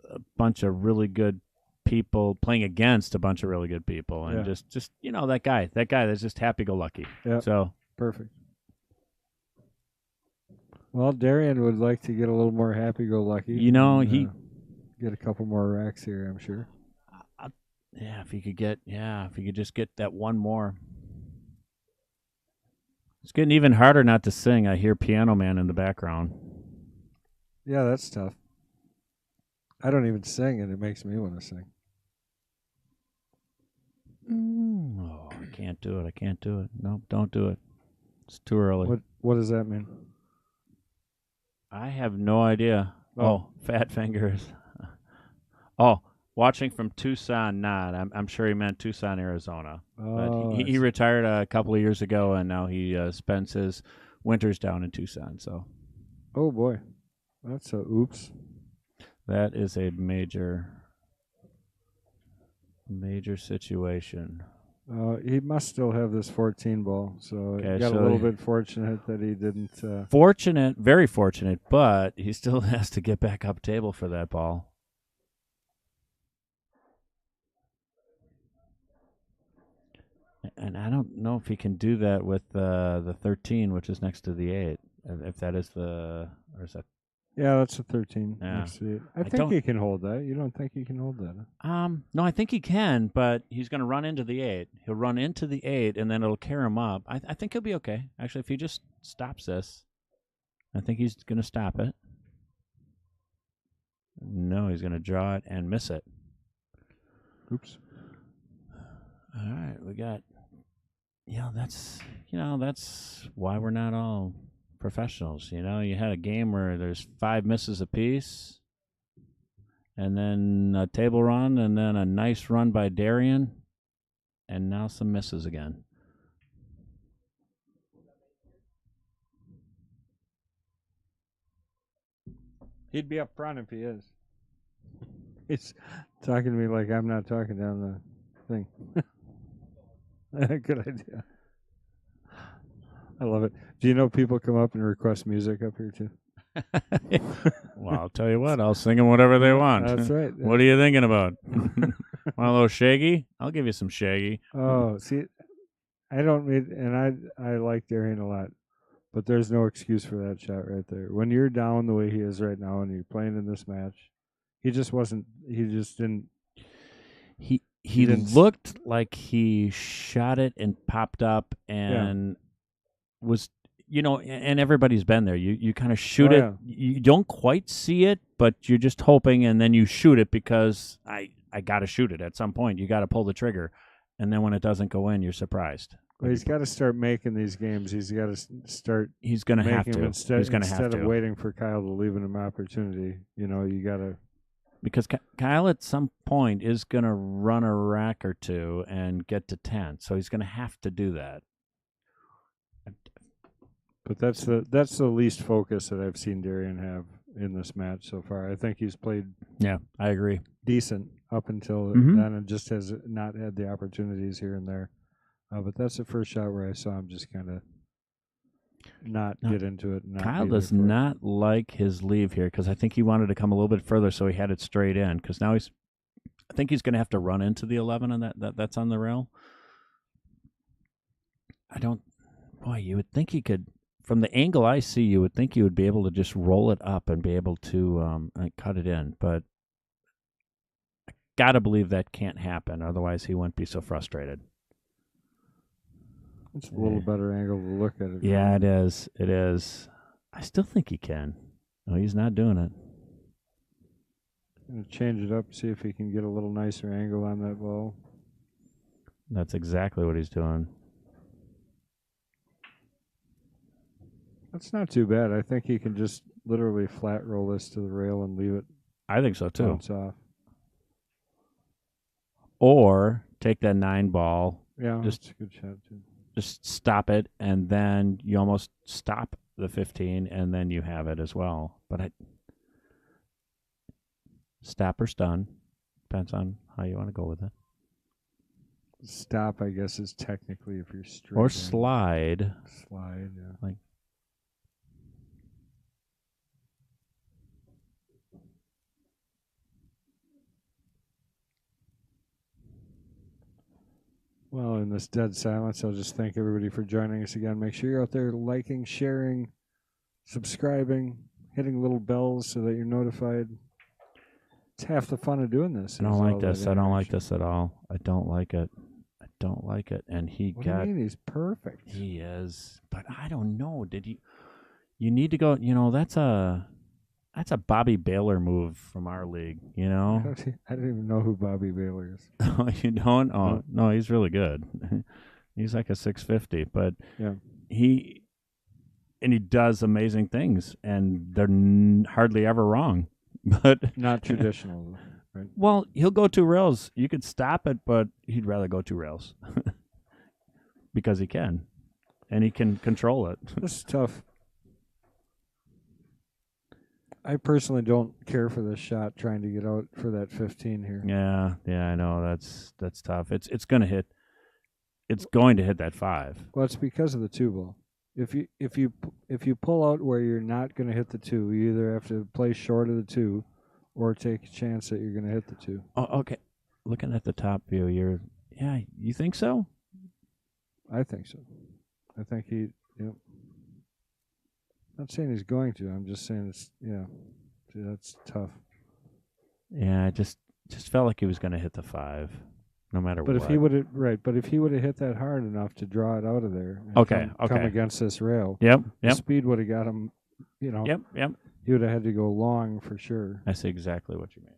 a bunch of really good people, playing against a bunch of really good people, and just that guy that's just happy-go-lucky. Yeah. So perfect. Well, Darian would like to get a little more happy-go-lucky. He get a couple more racks here, I'm sure. If he could just get that one more. It's getting even harder not to sing. I hear Piano Man in the background. Yeah, that's tough. I don't even sing, and it makes me want to sing. can't do it. I can't do it. Nope, don't do it. It's too early. What does that mean? I have no idea. Oh. Fat fingers. Oh, watching from Tucson, not. I'm sure he meant Tucson, Arizona. Oh, But he retired a couple of years ago, and now he spends his winters down in Tucson. So. Oh boy, that's a oops. That is a major situation. He must still have this 14 ball, so Okay, he got so a little bit fortunate that he didn't. Fortunate, very fortunate, but he still has to get back up table for that ball. And I don't know if he can do that with the 13, which is next to the 8. If that is or is that? Yeah, that's a 13. Yeah. Next to it. I think he can hold that. You don't think he can hold that? No, I think he can, but he's going to run into the 8. He'll run into the 8, and then it'll carry him up. I think he'll be okay. Actually, if he just stops this, I think he's going to stop it. No, he's going to draw it and miss it. Oops. All right, we got. That's why we're not all professionals. You had a game where there's 5 misses apiece, and then a table run, and then a nice run by Darian, and now some misses again. He'd be up front if he is. He's talking to me like I'm not talking down the thing. Good idea. I love it. Do you know people come up and request music up here too? Well, I'll tell you what. I'll sing them whatever they want. That's right. What are you thinking about? Want a little Shaggy? I'll give you some Shaggy. Oh, see, I don't mean, and I like Darian a lot, but there's no excuse for that shot right there. When you're down the way he is right now, and you're playing in this match, he just wasn't. He just didn't. He looked like he shot it and popped up and was, and everybody's been there. You kind of shoot it. Yeah. You don't quite see it, but you're just hoping, and then you shoot it because I got to shoot it at some point. You got to pull the trigger. And then when it doesn't go in, you're surprised. Well, he's got to start making these games. He's got to start. He's going to have to. Instead of waiting for Kyle to leave him an opportunity, you got to. Because Kyle at some point is going to run a rack or two and get to 10, so he's going to have to do that. But that's the least focus that I've seen Darian have in this match so far. I think he's played. Yeah, I agree. Decent up until then, and just has not had the opportunities here and there. But that's the first shot where I saw him just kind of not get into it. Kyle does not like his leave here because I think he wanted to come a little bit further, so he had it straight in. Because now I think he's going to have to run into the 11, and that's on the rail. You would think he could. From the angle I see, you would think you would be able to just roll it up and be able to cut it in. But I got to believe that can't happen. Otherwise, he wouldn't be so frustrated. It's a little better angle to look at it. Yeah, it is. It is. I still think he can. No, he's not doing it. Gonna change it up, see if he can get a little nicer angle on that ball. That's exactly what he's doing. That's not too bad. I think he can just literally flat roll this to the rail and leave it. I think so too. Bounce off. Or take that 9 ball. Yeah, that's a good shot too. Just stop it, and then you almost stop the 15, and then you have it as well. But stop or stun. Depends on how you want to go with it. Stop, I guess, is technically if you're straight. Or slide. Slide, yeah. Like. Well, in this dead silence, I'll just thank everybody for joining us again. Make sure you're out there liking, sharing, subscribing, hitting little bells so that you're notified. It's half the fun of doing this. I don't like this. I don't like this at all. I don't like it. I don't like it. And what do you mean? He's perfect. He is. But I don't know. You need to go, that's a Bobby Baylor move from our league, I don't even know who Bobby Baylor is. Oh, you don't? Oh, no, he's really good. He's like a 650, but Yeah. he does amazing things, and they're hardly ever wrong. But Not traditional, right? well, he'll go 2 rails. You could stop it, but he'd rather go 2 rails because he can, and he can control it. This is tough. I personally don't care for this shot trying to get out for that 15 here. Yeah, I know that's tough. It's going to hit. It's going to hit that 5. Well, it's because of the 2 ball. If you pull out where you're not going to hit the 2, you either have to play short of the 2, or take a chance that you're going to hit the 2. Oh, okay. Looking at the top view, you think so? I think so. I think he. Yep. Not saying he's going to. I'm just saying it's that's tough. Yeah, I just felt like he was going to hit the 5, no matter But what. if he would have hit that hard enough to draw it out of there, and come against this rail, Yep. the speed would have got him. Yep. He would have had to go long for sure. I see exactly what you mean.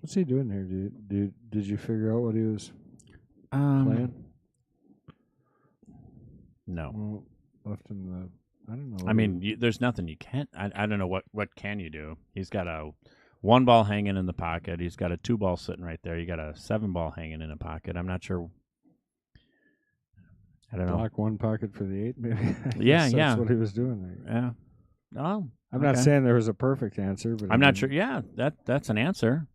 What's he doing here? Did you figure out what he was playing? No. Well, left him the. I don't know. I mean, there's nothing you can't. I don't know what can you do. He's got a 1 ball hanging in the pocket. He's got a 2 ball sitting right there. You got a 7 ball hanging in a pocket. I'm not sure. I don't know. Block 1 pocket for the 8, maybe. Yeah. That's what he was doing there. Yeah. Oh, I'm not saying there was a perfect answer, but I'm not sure. Yeah, that's an answer.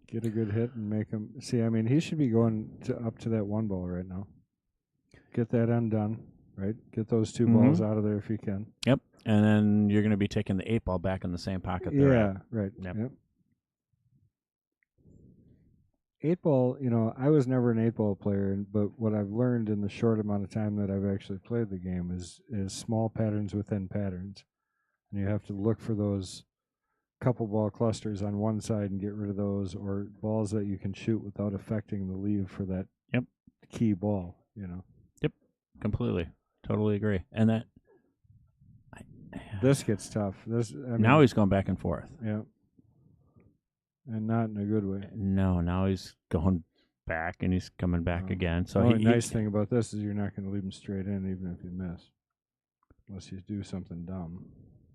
Get a good hit and make him see. I mean, he should be going up to that 1 ball right now. Get that undone, right? Get those 2 balls out of there if you can. Yep. And then you're going to be taking the 8 ball back in the same pocket. Yeah, right. Yep. 8 ball. I was never an 8 ball player, but what I've learned in the short amount of time that I've actually played the game is small patterns within patterns, and you have to look for those couple ball clusters on one side and get rid of those, or balls that you can shoot without affecting the leave for that key ball. Yep. Completely. Totally agree. And that this gets tough. Now he's going back and forth. Yeah. And not in a good way. No, now he's going back and he's coming back again. So the nice thing about this is you're not going to leave him straight in even if you miss. Unless you do something dumb.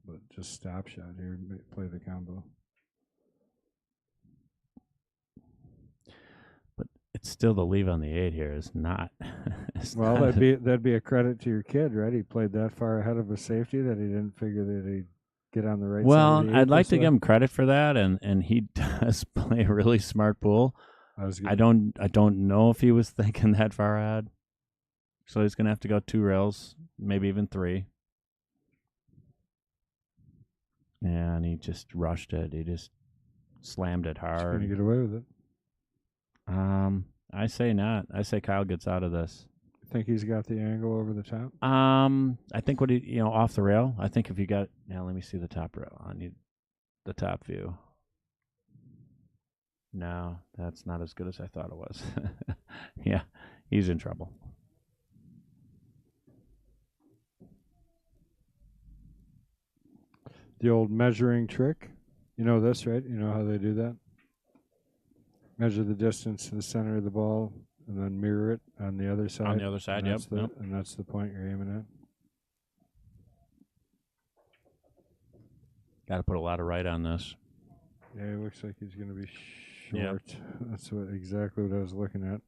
But just stop shot here and play the combo. But it's still the leave on the 8 here is not. Well, that'd be a credit to your kid, right? He played that far ahead of a safety that he didn't figure that he'd get on the right side. Well, I'd like to give him credit for that, and he does play a really smart pool. I don't know if he was thinking that far ahead. So he's gonna have to go 2 rails, maybe even 3. And he just rushed it. He just slammed it hard. He's gonna get away with it. I say not. I say Kyle gets out of this. Think he's got the angle over the top? I think off the rail. I think if you got now, let me see the top rail. I need the top view. No, that's not as good as I thought it was. Yeah, he's in trouble. The old measuring trick. You know this, right? You know how they do that? Measure the distance to the center of the ball and then mirror it on the other side. On the other side, yep. And that's the point you're aiming at. Got to put a lot of right on this. Yeah, it looks like he's going to be short. Yep. That's exactly what I was looking at.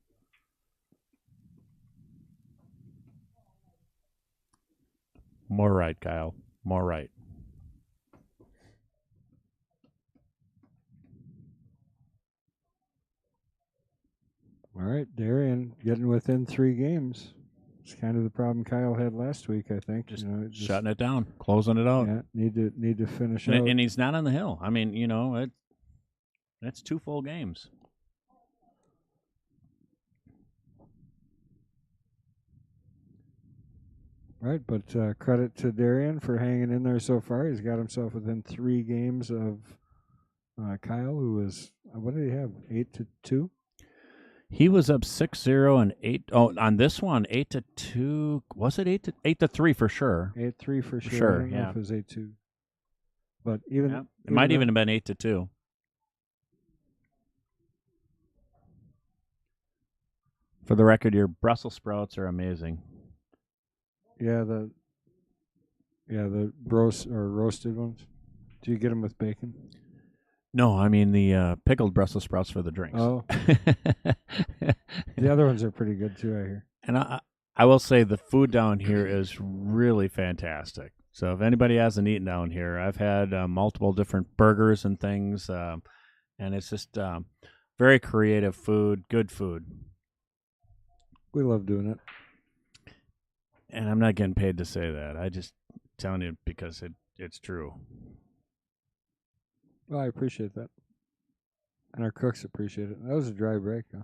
More right, Kyle. More right. All right, Darian getting within 3 games. It's kind of the problem Kyle had last week, I think. Just shutting it down, closing it out. Yeah, need to finish out. And he's not on the hill. I mean, that's 2 full games. Right, but credit to Darian for hanging in there so far. He's got himself within 3 games of Kyle, who was what did he have? 8-2. He was up 6-0 and 8. Oh, on this one, 8-2. Was it 8-3 for sure? 8-3 for sure. Sure, I don't know yeah. if it was 8-2. But even Yeah. It might even have been 8-2. For the record, your Brussels sprouts are amazing. Yeah, the roasted ones. Do you get them with bacon? No, I mean the pickled Brussels sprouts for the drinks. Oh, the other ones are pretty good too, I hear. And I will say the food down here is really fantastic. So if anybody hasn't eaten down here, I've had multiple different burgers and things, and it's just very creative food, good food. We love doing it. And I'm not getting paid to say that. I just telling you because it's true. Well, I appreciate that. And our cooks appreciate it. That was a dry break, huh?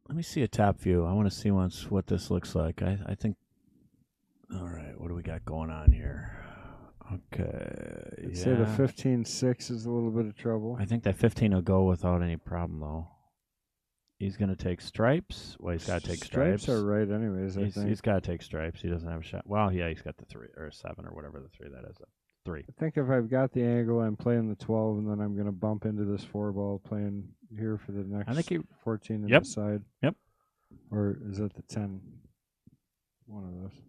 Let me see a top view. I want to see once what this looks like. I think. All right, what do we got going on here? Okay. I'd say the 15-6 is a little bit of trouble. I think that 15 will go without any problem, though. He's going to take stripes. Well, he's got to take stripes. Stripes are right anyways, I think. He's got to take stripes. He doesn't have a shot. Well, yeah, he's got the 3 or 7 or whatever the 3 that is. 3. I think if I've got the angle, I'm playing the 12, and then I'm going to bump into this 4-ball playing here for the next 14 on the side. Yep. Or is that the 10? One of those.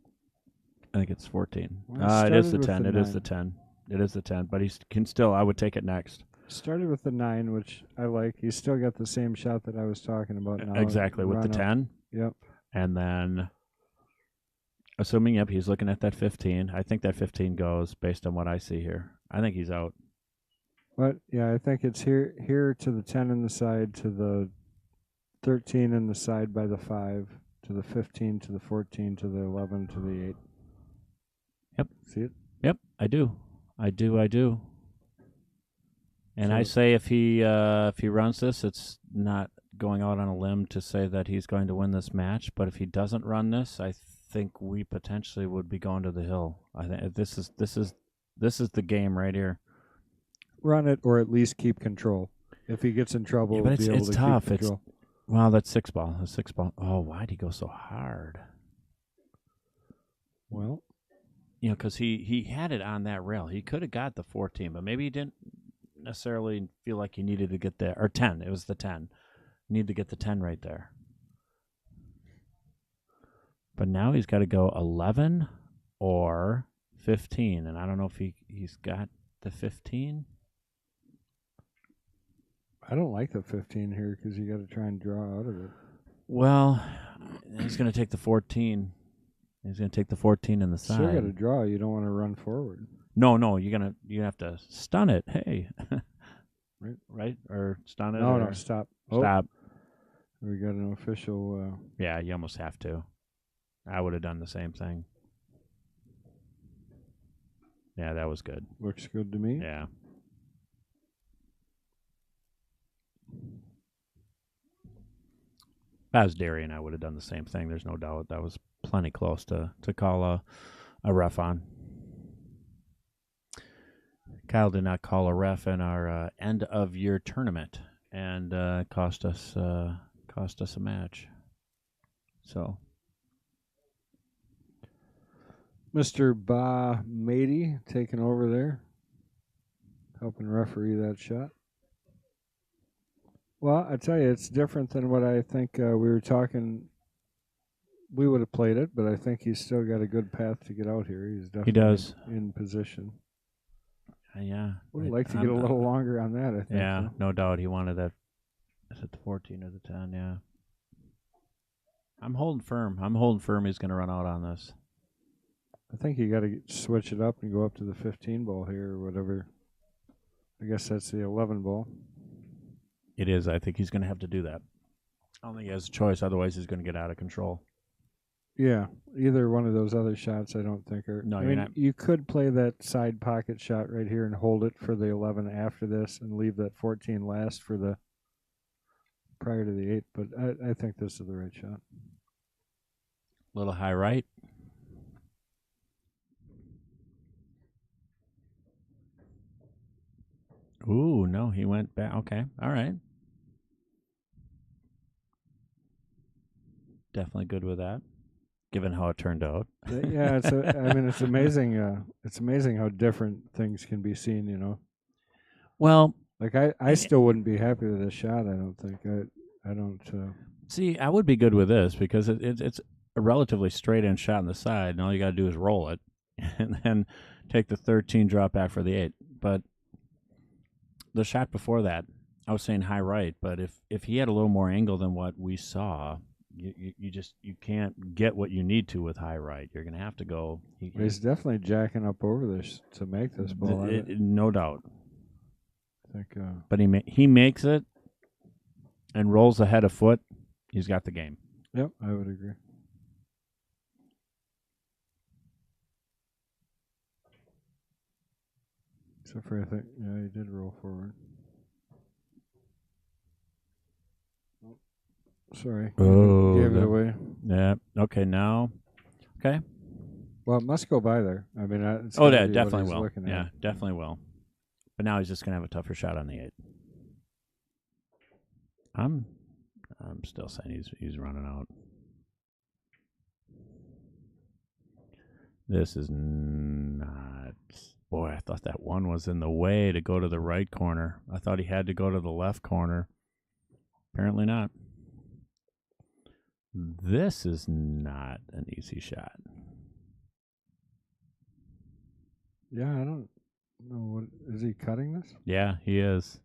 I think it's 14. Well, it is the 10. It is the 10. It is the 10. But he can still, I would take it next. Started with the 9, which I like. He's still got the same shot that I was talking about now. Exactly, with the 10. Yep. And then, assuming, he's looking at that 15. I think that 15 goes based on what I see here. I think he's out. But, yeah, I think it's here to the 10 in the side, to the 13 in the side by the 5, to the 15, to the 14, to the 11, to the 8. Yep. See it? Yep, I do. And so I say if he runs this, it's not going out on a limb to say that he's going to win this match. But if he doesn't run this, I think we potentially would be going to the hill. I think this is the game right here. Run it, or at least keep control. If he gets in trouble, but be able it's to tough. keep control. Well, that's 6-ball. That's 6-ball. Oh, why'd he go so hard? Well, because he had it on that rail. He could have got the 14, but maybe he didn't necessarily feel like he needed to get there. Or 10. It was the 10. Need to get the 10 right there. But now he's got to go 11 or 15, and I don't know if he's got the 15. I don't like the 15 here because you got to try and draw out of it. Well, he's going to take the 14. He's going to take the 14 in the side. Sure, got to draw. You don't want to run forward. No, you have to stun it. Hey, right, or stun it. No, stop. Stop. We got an official. Yeah, you almost have to. I would have done the same thing. Yeah, that was good. Looks good to me. Yeah. If I was Darian, I would have done the same thing. There's no doubt. That was plenty close to call a ref on. Kyle did not call a ref in our end of year tournament, and cost us a match. So, Mr. Ba Mady taking over there, helping referee that shot. Well, I tell you, it's different than what I think we were talking. We would have played it, but I think he's still got a good path to get out here. He's definitely in position. Yeah. Would like to get a little longer on that, I think. Yeah, no doubt. He wanted that. Is it the 14 or the 10? Yeah. I'm holding firm. He's going to run out on this. I think you got to switch it up and go up to the 15 ball here or whatever. I guess that's the 11 ball. It is. I think he's going to have to do that. I don't think he has a choice. Otherwise, he's going to get out of control. Yeah, either one of those other shots I don't think are... No, you're not. You could play that side pocket shot right here and hold it for the 11 after this and leave that 14 last for the... prior to the 8, but I think this is the right shot. Little high right. Ooh, no, he went back. Okay, all right. Definitely good with that, given how it turned out. Yeah, I mean, it's amazing. It's amazing how different things can be seen. Well, Like I still wouldn't be happy with this shot. I don't think. I don't. see, I would be good with this because it's a relatively straight in shot on the side, and all you got to do is roll it, and then take the 13 drop back for the 8. But the shot before that, I was saying high right, but if he had a little more angle than what we saw, you can't get what you need to with high right. You're going to have to go. He's definitely jacking up over this to make this ball. No doubt. I think. But he makes it and rolls ahead a foot. He's got the game. Yep, I would agree. Except for I think, yeah, he did roll forward. Oh, sorry. Oh, gave it away. Yeah. Okay. Now. Okay. Well, it must go by there. I mean, yeah, definitely will. Yeah, definitely will. But now he's just gonna have a tougher shot on the 8. I'm still saying he's running out. This is not. Boy, I thought that one was in the way to go to the right corner. I thought he had to go to the left corner. Apparently not. This is not an easy shot. Yeah, I don't know. What is he cutting this? Yeah, he is.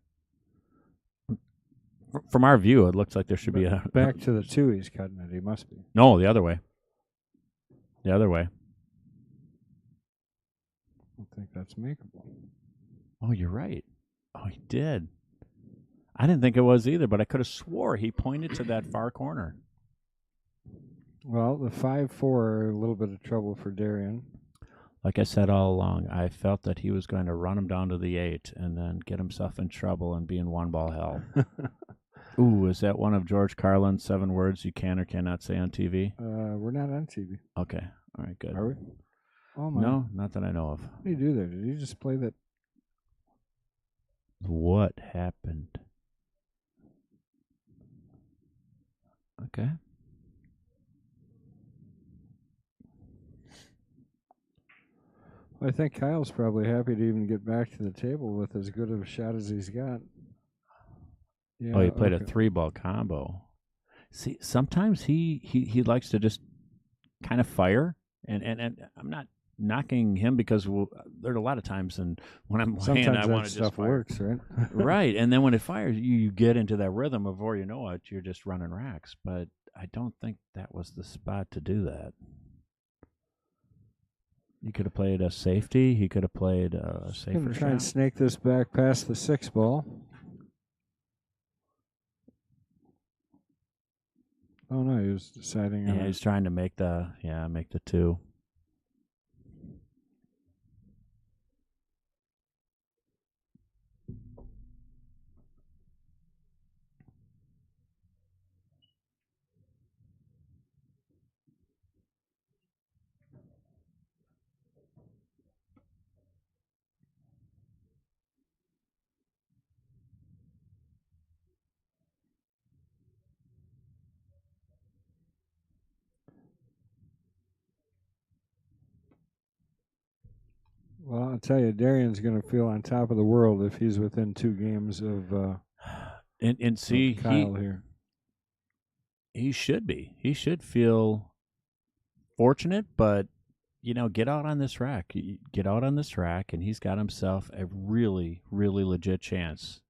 From our view, it looks like there should be a... Back to the 2 he's cutting it. He must be. No, the other way. The other way. I don't think that's makeable. Oh, you're right. Oh, he did. I didn't think it was either, but I could have swore he pointed to that far corner. Well, the 5-4 are a little bit of trouble for Darian. Like I said all along, I felt that he was going to run him down to the 8 and then get himself in trouble and be in one ball hell. Ooh, is that one of George Carlin's 7 words you can or cannot say on TV? We're not on TV. Okay. All right, good. Are we? Oh, my. No, not that I know of. What did you do there? Did you just play that? What happened? Okay. I think Kyle's probably happy to even get back to the table with as good of a shot as he's got. Yeah, he played a 3-ball combo. See, sometimes he likes to just kind of fire, and I'm not knocking him because there are a lot of times and when I'm playing, I want to just fire. Works, right? Right, and then when it fires, you get into that rhythm of before you know it, you're just running racks. But I don't think that was the spot to do that. He could have played a safety. He could have played a safer shot. Try and snake this back past the 6 ball. Oh no, he was deciding. Yeah, he's trying to make the 2. Well, I'll tell you, Darian's going to feel on top of the world if he's within 2 games of. And see, of Kyle here. He should be. He should feel fortunate, but get out on this rack. Get out on this rack, and he's got himself a really, really legit chance.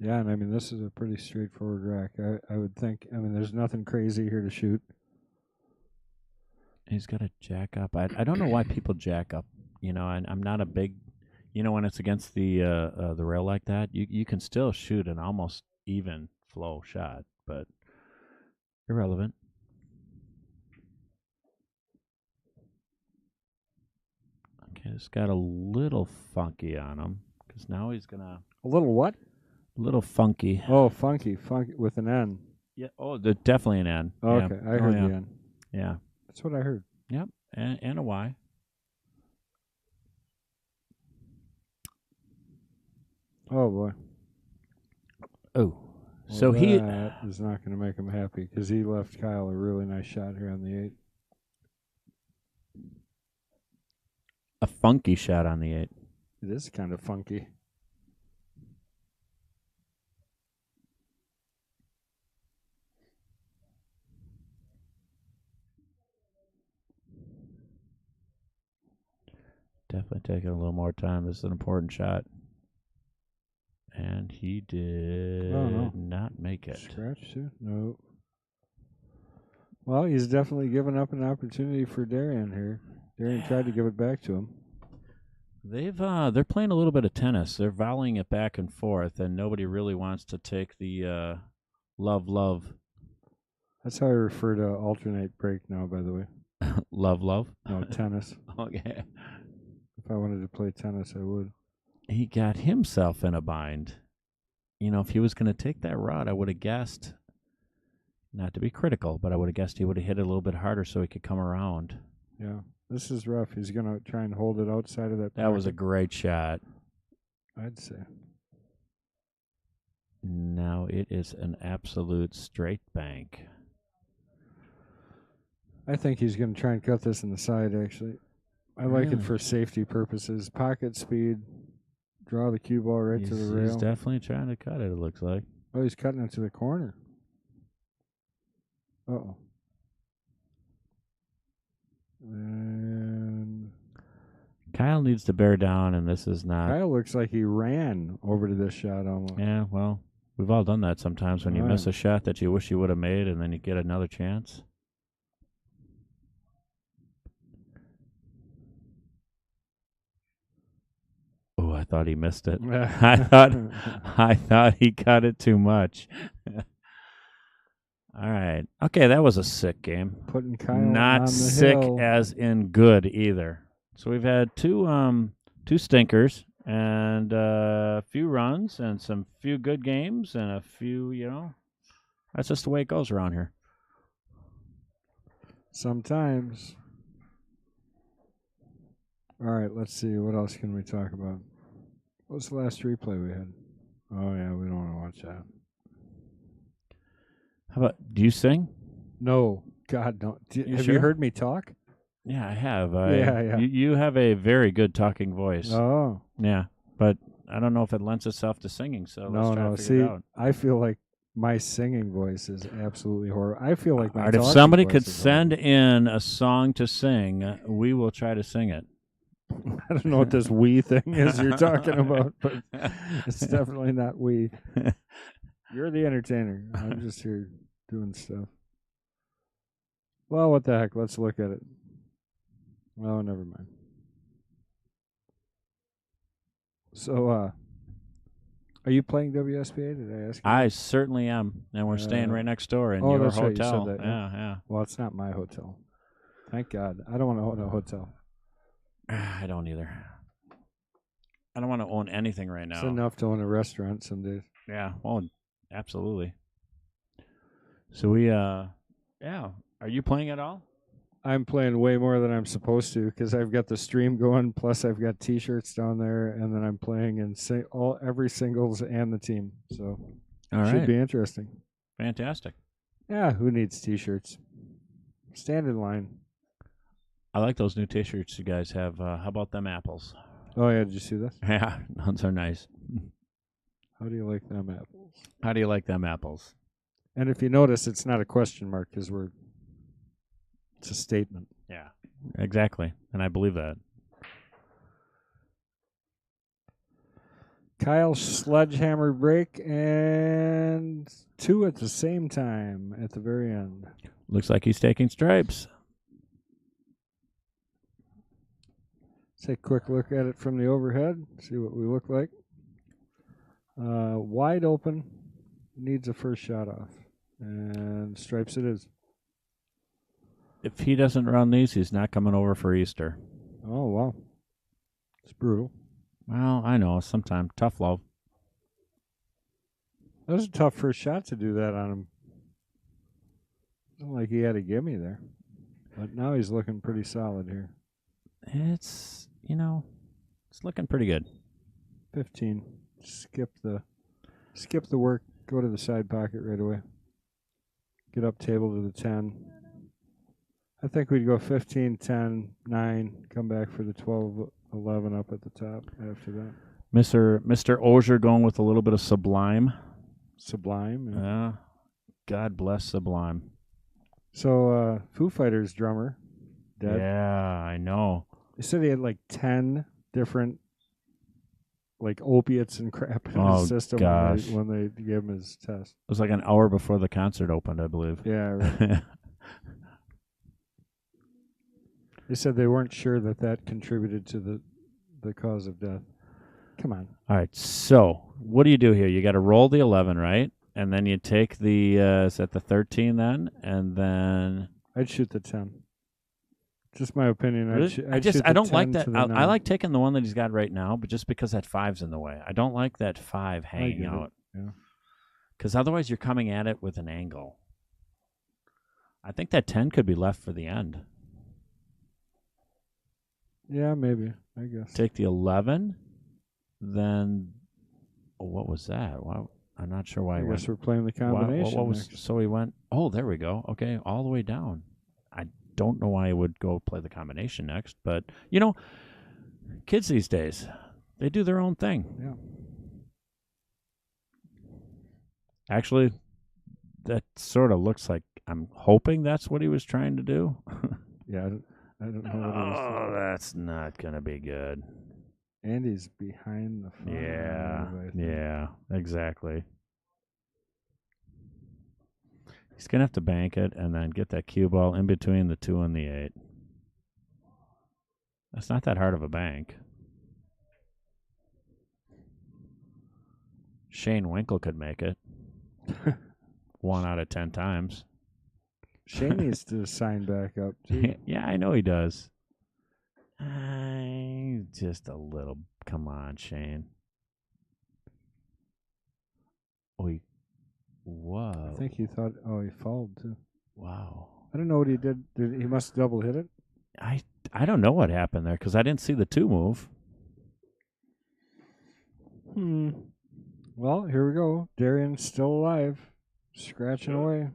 Yeah, and I mean, this is a pretty straightforward rack. I would think. I mean, there's nothing crazy here to shoot. He's got to jack up. I don't know why people jack up. And I'm not a big. When it's against the rail like that, you can still shoot an almost even flow shot, but irrelevant. Okay, it's got a little funky on him because now he's gonna. A little what? A little funky. Oh, funky with an N. Yeah. Oh, definitely an N. Oh, okay, I heard the N. Yeah, that's what I heard. Yep. and a Y. Oh boy. Oh. Well, So he that is not going to make him happy because he left Kyle a really nice shot here on the 8. a funky shot on the 8. It is kind of funky. Definitely taking a little more time. This is an important shot. And he did not make it. Scratch too? No. Well, he's definitely given up an opportunity for Darian here. Darian tried to give it back to him. They're playing a little bit of tennis. They're volleying it back and forth, and nobody really wants to take the love. That's how I refer to alternate break now, by the way. love. No, tennis. Okay. If I wanted to play tennis, I would. He got himself in a bind. If he was going to take that rod, I would have guessed, not to be critical, but I would have guessed he would have hit it a little bit harder so he could come around. Yeah, this is rough. He's going to try and hold it outside of that. That was a great shot. I'd say. Now it is an absolute straight bank. I think he's going to try and cut this in the side, actually. I like it Really? for safety purposes. Pocket speed. Draw the cue ball right to the rail. He's definitely trying to cut it, it looks like. Oh, he's cutting it to the corner. Uh-oh. And Kyle needs to bear down, and this is not. Kyle looks like he ran over to this shot almost. Yeah, well, we've all done that sometimes when you miss a shot that you wish you would have made, and then you get another chance. Oh, I thought he missed it. I thought he cut it too much. All right. Okay, that was a sick game. Putting Kyle Not on the sick hill. as in good either. So we've had two stinkers and a few runs and some few good games and a few, that's just the way it goes around here. Sometimes. All right, let's see. What else can we talk about? What's the last replay we had? Oh, yeah, we don't want to watch that. How about, do you sing? No. God, don't. Have sure? you heard me talk? Yeah, I have. Yeah. You have a very good talking voice. Oh. Yeah, but I don't know if it lends itself to singing, so let's try to figure it out. I feel like my singing voice is absolutely horrible. I feel like my If somebody could send in a song to sing, we will try to sing it. I don't know what this we thing is you're talking about, but it's definitely not we. You're the entertainer. I'm just here doing stuff. Well, what the heck? Let's look at it. Oh, never mind. So, are you playing WSBA? Did I ask you? I certainly am, and we're staying right next door in your that's right, you hotel. said that, yeah. Well, it's not my hotel. Thank God. I don't want to own a hotel. I don't either. I don't want to own anything right now. It's enough to own a restaurant some days. Yeah, well, absolutely. So we, Are you playing at all? I'm playing way more than I'm supposed to because I've got the stream going. Plus, I've got T-shirts down there, and then I'm playing in every singles and the team. So, should be interesting. Fantastic. Yeah, who needs T-shirts? Stand in line. I like those new T-shirts you guys have. How about them apples? Oh yeah, did you see this? Yeah, those are nice. How do you like them apples? How do you like them apples? And if you notice, it's not a question mark because it's a statement. Yeah, exactly, and I believe that. Kyle sledgehammer break and 2 at the same time at the very end. Looks like he's taking stripes. Take a quick look at it from the overhead. See what we look like. Wide open. Needs a first shot off. And stripes it is. If he doesn't run these, he's not coming over for Easter. Oh, wow. It's brutal. Well, I know. Sometimes. Tough love. That was a tough first shot to do that on him. Wasn't like he had a gimme there. But now he's looking pretty solid here. It's it's looking pretty good. 15. Skip the work. Go to the side pocket right away. Get up table to the 10. I think we'd go 15, 10, 9. Come back for the 12, 11 up at the top after that. Mr. Ozier going with a little bit of Sublime. Sublime. Yeah. God bless Sublime. So Foo Fighters drummer, dead. Yeah, I know. They said he had like 10 different like opiates and crap in his system when they gave him his test. It was like an hour before the concert opened, I believe. Yeah, right. They said they weren't sure that contributed to the cause of death. Come on. All right, so what do you do here? You got to roll the 11, right? And then you take the, is that the 13 then? And then... I'd shoot the 10. Just my opinion. Really? I don't like that. I like taking the one that he's got right now, but just because that 5's in the way. I don't like that 5 hanging out. Yeah. Because otherwise you're coming at it with an angle. I think that 10 could be left for the end. Yeah, maybe. I guess. Take the 11, then... Oh, what was that? Wow. I'm not sure why he went. I guess we're playing the combination. What was, so he went, oh, there we go. Okay, all the way down. I don't know why he would go play the combination next, but, kids these days, they do their own thing. Yeah. Actually, that sort of looks like, I'm hoping that's what he was trying to do. Yeah, I don't know what it was. Oh, that's not going to be good. Andy's behind the phone. Yeah, exactly. He's going to have to bank it and then get that cue ball in between the 2 and the 8. That's not that hard of a bank. Shane Winkle could make it. 1 out of 10 times. Shane needs to sign back up, too. Yeah, I know he does. Just a little. Come on, Shane. Whoa. I think he thought, he fouled, too. Wow. I don't know what he did. He must double hit it? I don't know what happened there because I didn't see the 2 move. Well, here we go. Darian's still alive. Scratching away.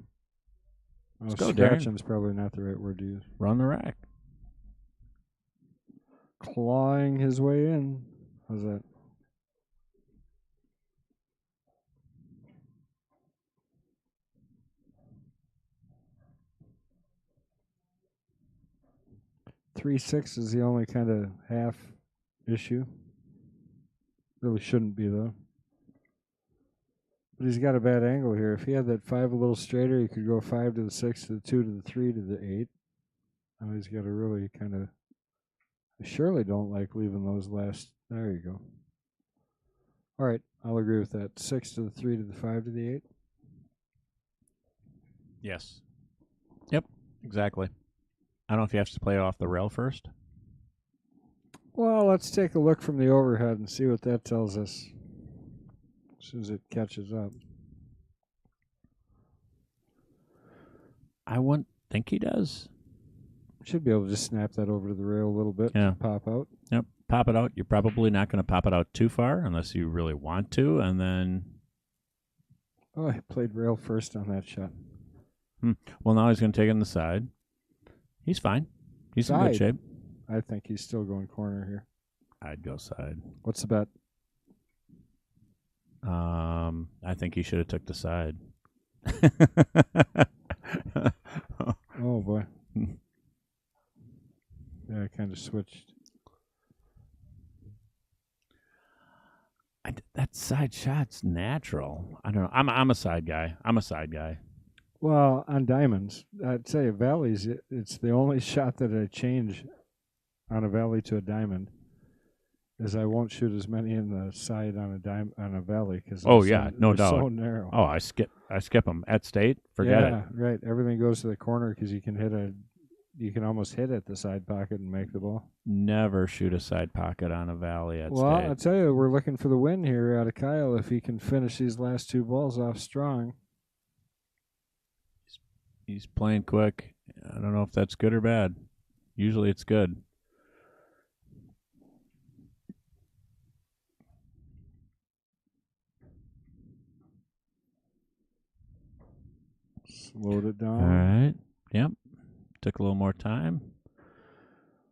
Let's go, scratching's probably not the right word to use. Run the rack. Clawing his way in. How's that? Three 6 is the only kind of half issue. Really shouldn't be though. But he's got a bad angle here. If he had that 5 a little straighter, he could go 5 to the 6 to the 2 to the 3 to the 8. Now he's got to really kind of. I surely don't like leaving those last. There you go. All right, I'll agree with that. 6 to the 3 to the 5 to the 8. Yes. Yep, exactly. I don't know if you have to play off the rail first. Well, let's take a look from the overhead and see what that tells us as soon as it catches up. I wouldn't think he does. Should be able to just snap that over to the rail a little bit. Yeah. Pop out. Yep. Pop it out. You're probably not going to pop it out too far unless you really want to, and then... Oh, I played rail first on that shot. Well, now he's going to take it on the side. He's fine. He's in good shape. I think he's still going corner here. I'd go side. What's the bet? I think he should have took the side. Oh, boy. Yeah, I kind of switched. That side shot's natural. I don't know. I'm a side guy. Well, on diamonds, I'd say valleys, it's the only shot that I change on a valley to a diamond is I won't shoot as many in the side on a valley because no doubt, so narrow. Oh, I skip them at state. Forget it. Yeah, right. Everything goes to the corner because you can almost hit at the side pocket and make the ball. Never shoot a side pocket on a valley at state. Well, I tell you, we're looking for the win here out of Kyle if he can finish these last 2 balls off strong. He's playing quick, I don't know if that's good or bad. Usually it's good. Slowed it down. All right. Yep. Took a little more time.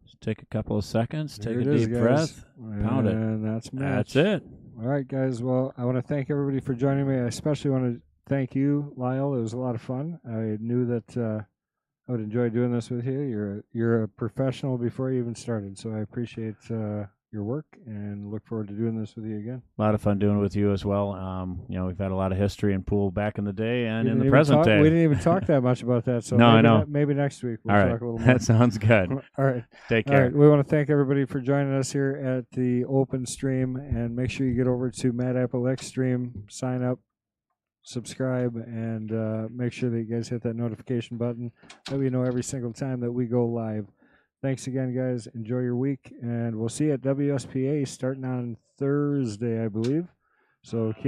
Just take a couple of seconds. There take a it is, deep guys. breath. Pound it. And that's match. That's it. All right, guys. Well, I want to thank everybody for joining me. I especially want to thank you, Lyle. It was a lot of fun. I knew that I would enjoy doing this with you. You're a professional before you even started, so I appreciate your work and look forward to doing this with you again. A lot of fun doing it with you as well. We've had a lot of history in pool back in the day and We in didn't the even present day. We didn't even talk that much about that. So No, I maybe know. Maybe next week we'll All talk right. a little more. That sounds good. All right. Take All care. right. We want to thank everybody for joining us here at the open stream, and make sure you get over to Mad Apple X Stream, sign up, subscribe, and make sure that you guys hit that notification button. That way you know every single time that we go live. Thanks again, guys. Enjoy your week, and we'll see you at WSPA starting on Thursday, I believe. So keep